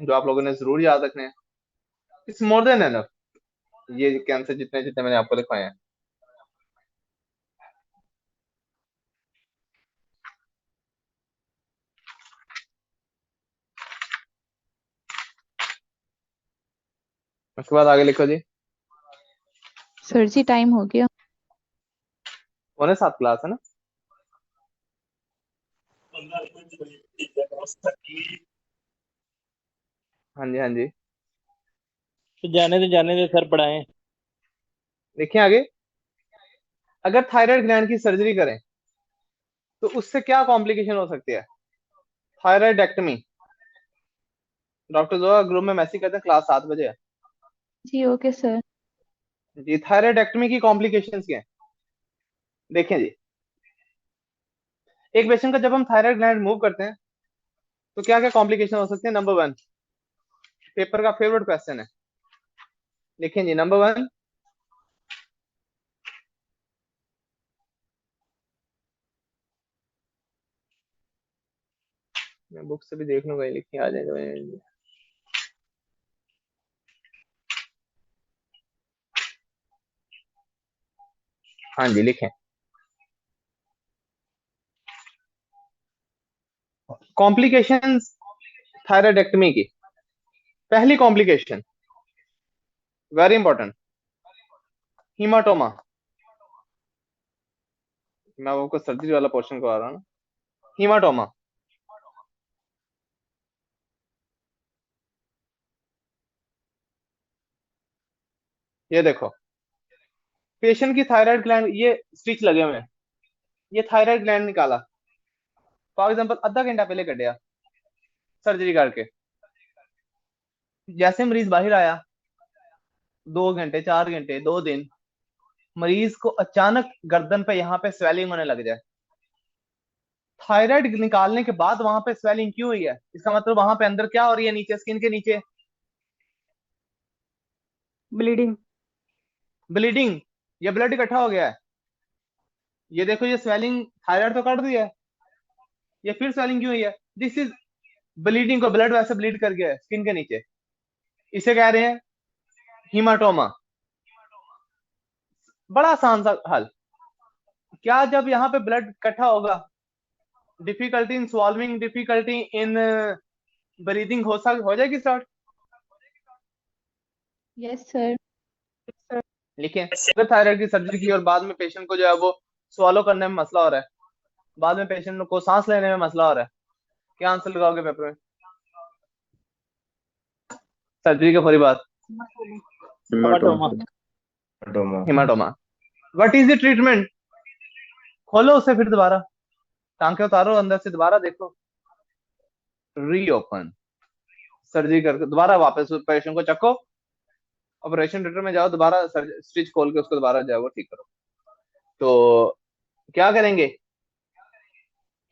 जो आप लोगों ने जरूर याद रखने हैं। इट्स मोर देन एनफ, ये कैंसर जितने जितने मैंने आपको लिखवाए हैं। उसके बाद आगे लिखो जी। सर जी टाइम हो गया। 7:15 क्लास है ना? हाँ जी, हाँ जी। तो जाने दे सर पढ़ाएं। देखिए आगे, अगर थायराइड ग्लैंड की सर्जरी करें तो उससे क्या कॉम्प्लिकेशन हो सकती है? थायराइडेक्टमी। डॉक्टर जोआ ग्रुप में मैसेज करते हैं, क्लास 7 बजे है जी ओके सर। जी। थायराइडेक्टमी की कॉम्प्लिकेशंस क्या है? देखें जी, एक पेशेंट का जब हम थायराइड ग्लैंड मूव करते हैं तो क्या क्या कॉम्प्लिकेशन हो सकते हैं? नंबर 1, पेपर का फेवरेट क्वेश्चन है, लिखें जी। नंबर 1, मैं बुक से भी देख लूंगा, ये लिखी आ जाएगा। हाँ जी, लिखें। कॉम्प्लिकेशंस थायराइडेक्टमी की। पहली कॉम्प्लिकेशन, वेरी इंपॉर्टेंट, हीमाटोमा। मैं आपको सर्जरी वाला पोर्शन करवा रहा हूँ ना। हीमाटोमा, ये देखो, पेशेंट की थायराइड ग्लैंड, ये स्टिच लगे हुए हैं, ये थायराइड ग्लैंड निकाला, फॉर एग्जांपल आधा घंटा पहले कटिया सर्जरी करके। जैसे मरीज बाहर आया, 2 घंटे, 4 घंटे, 2 दिन, मरीज को अचानक गर्दन पे यहाँ पे स्वेलिंग होने लग जाए। थायराइड निकालने के बाद वहां पे स्वेलिंग क्यों हुई है? इसका मतलब वहां पे अंदर क्या हो रही है? नीचे स्किन के नीचे Bleeding. ब्लीडिंग, या ब्लड इकट्ठा हो गया है। ये देखो, ये स्वेलिंग थायराइड तो काट दिया है, ये फिर स्वेलिंग क्यों हुई है? दिस इज ब्लीडिंग, को ब्लड वैसे ब्लीड कर गया है स्किन के नीचे, इसे कह रहे हैं हीमाटोमा। बड़ा आसान सा हल, क्या जब यहाँ पे ब्लड इकट्ठा होगा, difficulty in solving, difficulty in breathing हो जाएगी स्टार्ट? Yes sir. लिखें, अगर थायराइड की सर्जरी की और बाद में पेशेंट को जो है वो swallow करने में मसला हो रहा है, बाद में पेशेंट को सांस लेने में मसला हो रहा है, क्या आंसर लगाओगे पेपर में? सर्जरी के फौरी बाद haematoma. Haematoma. Haematoma. What is the treatment? खोलो उसे फिर दोबारा, टांके उतारो अंदर से, दोबारा देखो, रीओपन, सर्जरी करके दोबारा वापस पेशेंट को चको, ऑपरेशन थिएटर में जाओ, दोबारा स्टिच खोल के उसको दोबारा जाओ ठीक करो। तो क्या करेंगे?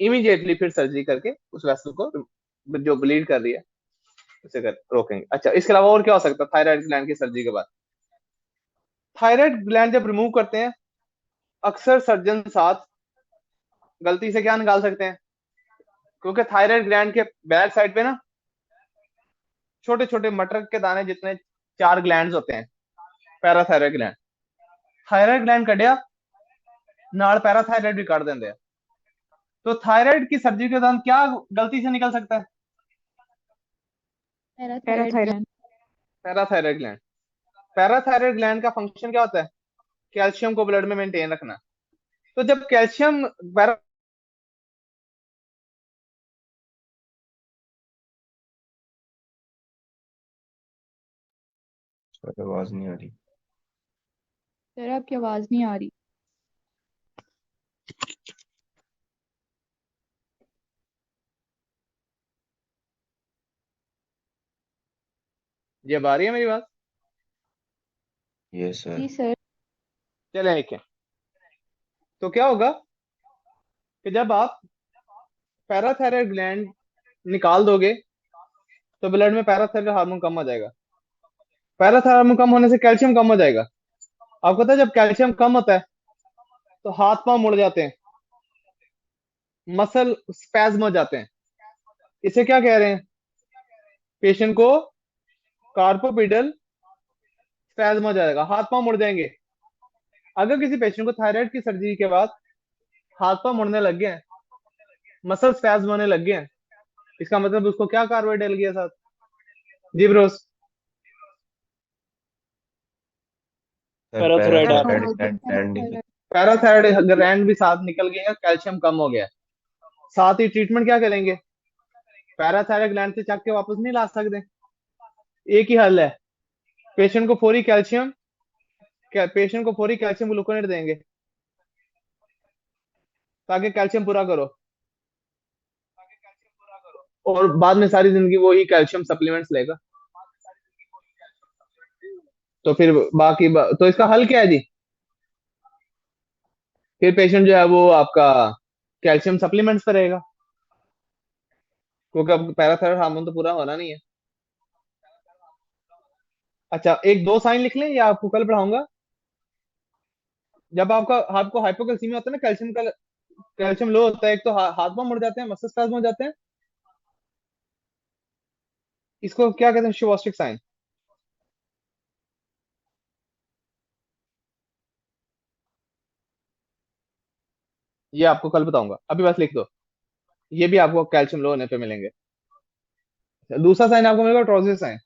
इमीडिएटली फिर सर्जरी करके उस वेसल को जो ब्लीड कर रही है उसे रोकेंगे। अच्छा, इसके अलावा और क्या हो सकता है थायराइड ग्लैंड की सर्जरी के बाद? थायराइड ग्लैंड जब रिमूव करते हैं, अक्सर सर्जन साथ गलती से क्या निकाल सकते हैं, क्योंकि थायराइड ग्लैंड के बैक साइड पे ना छोटे छोटे मटर के दाने जितने 4 ग्लैंड्स होते हैं, पैराथायराइड ग्लैंड। थायराइड ग्लैंड कटिया नाल पैराथायराइड भी काट देंगे। तो थायराइड की सर्जरी के दौरान क्या गलती से निकल सकता है? Parathyroid Parathyroid. Gland. Parathyroid gland. Parathyroid gland का फंक्शन क्या होता है? कैल्शियम को ब्लड में मेंटेन रखना। तो जब कैल्शियम सर आवाज नहीं आ रही। सर आपकी आवाज नहीं आ रही। ये अब आ रही है मेरी बात? यस जी सर। सर। चले लिखें। तो क्या होगा कि जब आप पैराथायराइड ग्लैंड निकाल दोगे तो ब्लड में पैराथायराइड हार्मोन कम हो जाएगा। पैराथायराइड हार्मोन कम होने से कैल्शियम कम हो जाएगा। आपको पता है जब कैल्शियम कम होता है तो हाथ पांव मुड़ जाते हैं, मसल स्पैज्म हो जाते हैं। इसे क्या कह रहे हैं? पेशेंट को कार्पोपिडल स्पैज्म हो जाएगा, हाथ पांव मुड़ जाएंगे। अगर किसी पेशेंट को थायराइड की सर्जरी के बाद हाथ पांव मुड़ने लग गए हैं, मसल स्पैज्म होने लग गए हैं, इसका मतलब उसको क्या कार्बोहाइड्रेट डल गया साथ? जी ब्रोस। Sir parathyroid parathyroid gland parathyroid gland भी साथ निकल गया, कैल्शियम कम हो गया। साथ ही ट्रीटमेंट क्या करेंगे? पैराथायराइड ग्लैंड से चक के वापस नहीं ला सकते। एक ही हल है, पेशेंट को फौरी कैल्शियम ग्लूकोनेट देंगे ताकि कैल्शियम पूरा करो, और बाद में सारी जिंदगी वो ही कैल्शियम सप्लीमेंट्स लेगा। तो फिर तो इसका हल क्या है जी? फिर पेशेंट जो है वो आपका कैल्शियम सप्लीमेंट्स पे रहेगा, क्योंकि अब पैराथायराइड हार्मोन तो पूरा होना नहीं है। अच्छा, एक दो साइन लिख लें या आपको कल पढ़ाऊंगा। जब आपको हाइपोकैल्सीमिया होता है ना, कैल्शियम लो होता है, एक तो हाथ पांव मुड़ जाते हैं, मसल स्पैज्म हो जाते हैं। इसको क्या कहते हैं? शिवास्टिक साइन। ये आपको कल बताऊंगा, अभी बस लिख दो। ये भी आपको कैल्शियम लो होने पे मिलेंगे। दूसरा साइन आपको मिलेगा ट्रोसिस साइन।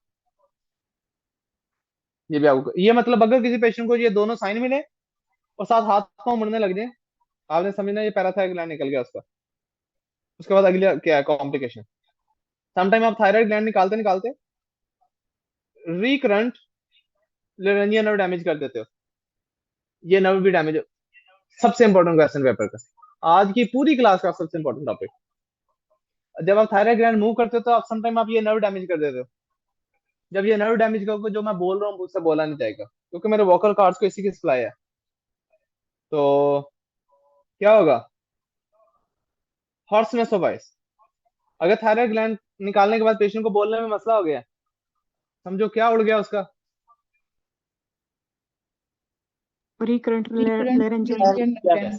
ये भी आपको, ये मतलब अगर किसी पेशेंट को ये दोनों साइन मिले और साथ हाथ पांव मुड़ने लग जाए, आपने समझना ये पैराथायराइड ग्लैंड निकल गया उसका। उसके बाद अगला क्या है? कॉम्प्लिकेशन। समटाइम आप थायराइड ग्लैंड निकालते निकालते रिकरंट लेरेंजिया नर्व डैमेज कर देते हो। ये नर्व भी डैमेज हो। सबसे इंपॉर्टेंट क्वेश्चन पेपर का, आज की पूरी क्लास का सबसे इंपॉर्टेंट टॉपिक। जब आप थायराइड ग्लैंड मूव करते हो तो आप समटाइम आप ये नर्व डैमेज कर देते हो। जब ये नर्व डैमेज करोगे, जो मैं बोल रहा हूँ मुझसे बोला नहीं जाएगा, क्योंकि मेरे वोकल कॉर्ड्स को इसी की सप्लाई है। तो क्या होगा? Hoarseness of voice. अगर थायराइड ग्लैंड निकालने के बाद पेशेंट को बोलने में मसला हो गया, समझो क्या उड़ गया उसका? recurrent Recurrent laryngeal laryngeal Yes.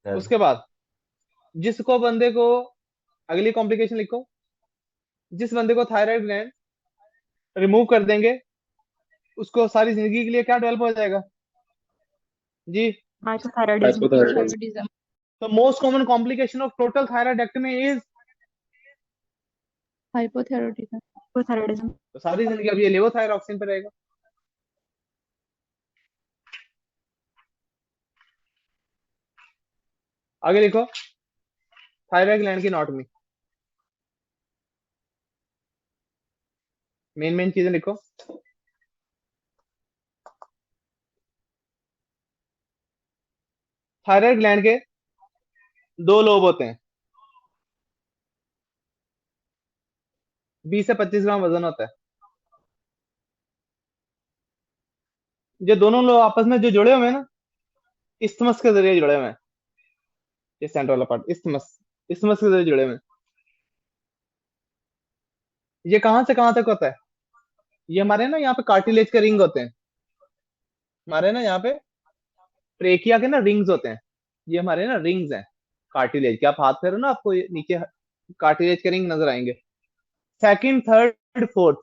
nerve उसके बाद जिसको बंदे को, अगली कॉम्प्लिकेशन लिखो, जिस बंदे को थायराइड ग्लैंड रिमूव कर देंगे उसको सारी जिंदगी के लिए क्या डेवलप हो जाएगा जी? hypothyroidism. hypothyroidism. तो most common complication of total thyroidectomy is, Hypothyroidism. Hypothyroidism. तो सारी जिंदगी अब ये लेवोथायरॉक्सिन पे रहेगा। आगे लिखो थायराइड ग्लैंड की एनाटॉमी, मेन चीजें लिखो। थायराइड ग्लैंड के दो लोब होते हैं, 20 से 25 ग्राम वजन होता है। ये दोनों लोग आपस में जो जुड़े हुए हैं ना, इस्थमस के जरिए जुड़े हुए हैं। ये सेंट्रल वाला पार्ट इस्थमस के जरिए जुड़े हुए हैं। ये कहां से कहां तक होता है? ये हमारे ना यहाँ पे कार्टिलेज के रिंग होते हैं, हमारे ना यहाँ पे ट्रेकिया के ना रिंग्स होते हैं। ये हमारे ना रिंग्स हैं कार्टिलेज के। आप हाथ फेरो ना, आपको ये नीचे कार्टिलेज के रिंग नजर आएंगे। Second, third, fourth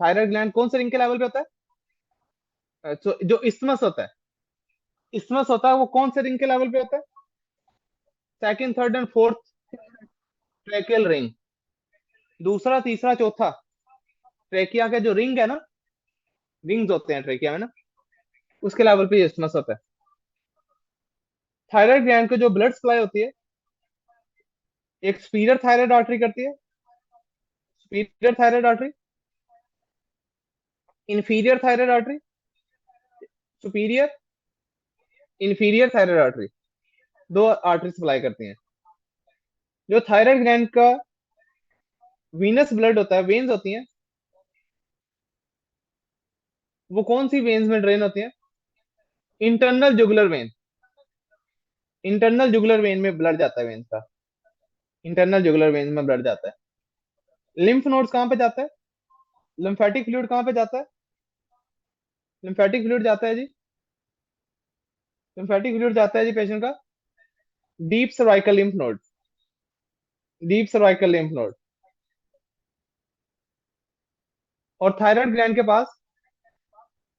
thyroid gland कौन से रिंग के लेवल पे होता है? तो जो इस्थमस होता है, वो कौन से रिंग के लेवल पे होता है? Second, third and fourth tracheal ring. दूसरा, तीसरा, चौथा ट्रेकिया के जो रिंग है ना, रिंग्स होते हैं ट्रेकिया में ना, उसके लेवल पे इस्थमस होता है। थायराइड ग्लैंड को जो ब्लड सप्लाई होती है, एक सुपीरियर थायराइड आर्टरी करती है, superior thyroid artery, inferior thyroid artery, superior, inferior thyroid artery, दो आर्टरी सप्लाई करती हैं। जो थायराइड ग्लैंड का वीनस ब्लड होता है, वेन्स होती हैं, वो कौन सी वेन्स में ड्रेन होती है? Internal jugular vein. Internal jugular vein में ब्लड जाता है वेन्स का, इंटरनल जुगुलर वेन में ब्लड जाता है। लिम्फ नोड्स कहाँ पे जाता है? लिम्फेटिक फ्लूइड कहाँ पे जाता है? लिम्फेटिक फ्लूइड जाता है जी, लिम्फेटिक फ्लूइड जाता है जी पेशेंट का deep cervical lymph node, deep cervical lymph node. और थायराइड ग्लैंड के पास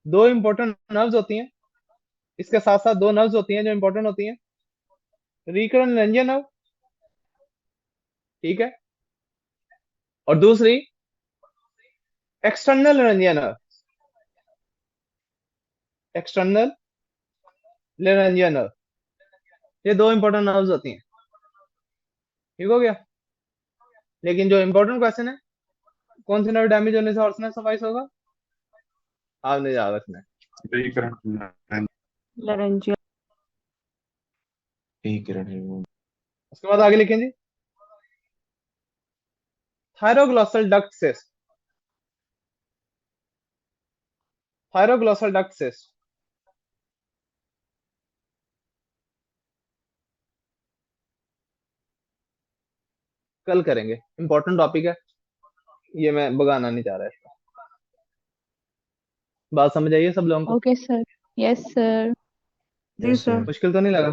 दो इंपॉर्टेंट नर्व्स होती हैं, इसके साथ साथ दो नर्व्स होती हैं जो इंपॉर्टेंट होती हैं, रिकरेंट रेंजियन नर्व, ठीक है, और दूसरी एक्सटर्नल रेंजियन नर्व, एक्सटर्नल रेंजियन नर्व। ये दो इंपॉर्टेंट नर्व्स होती हैं, ठीक हो गया। लेकिन जो इंपॉर्टेंट क्वेश्चन है, कौन सी नर्व डैमेज होने से हॉर्सनेस सफाइस होगा, आपने याद रखना है। laryngeal, ठीक है उसके बाद आगे लिखें जी, थायरोग्लॉसल डक्ट सिस्ट, थायरोग्लॉसल डक्ट सिस्ट कल करेंगे, इंपॉर्टेंट टॉपिक है ये, मैं भगाना नहीं चाह रहा इसका। बात समझ आइए सब लोगों को? Okay, sir. Yes, sir. जी सर। मुश्किल तो नहीं लगा?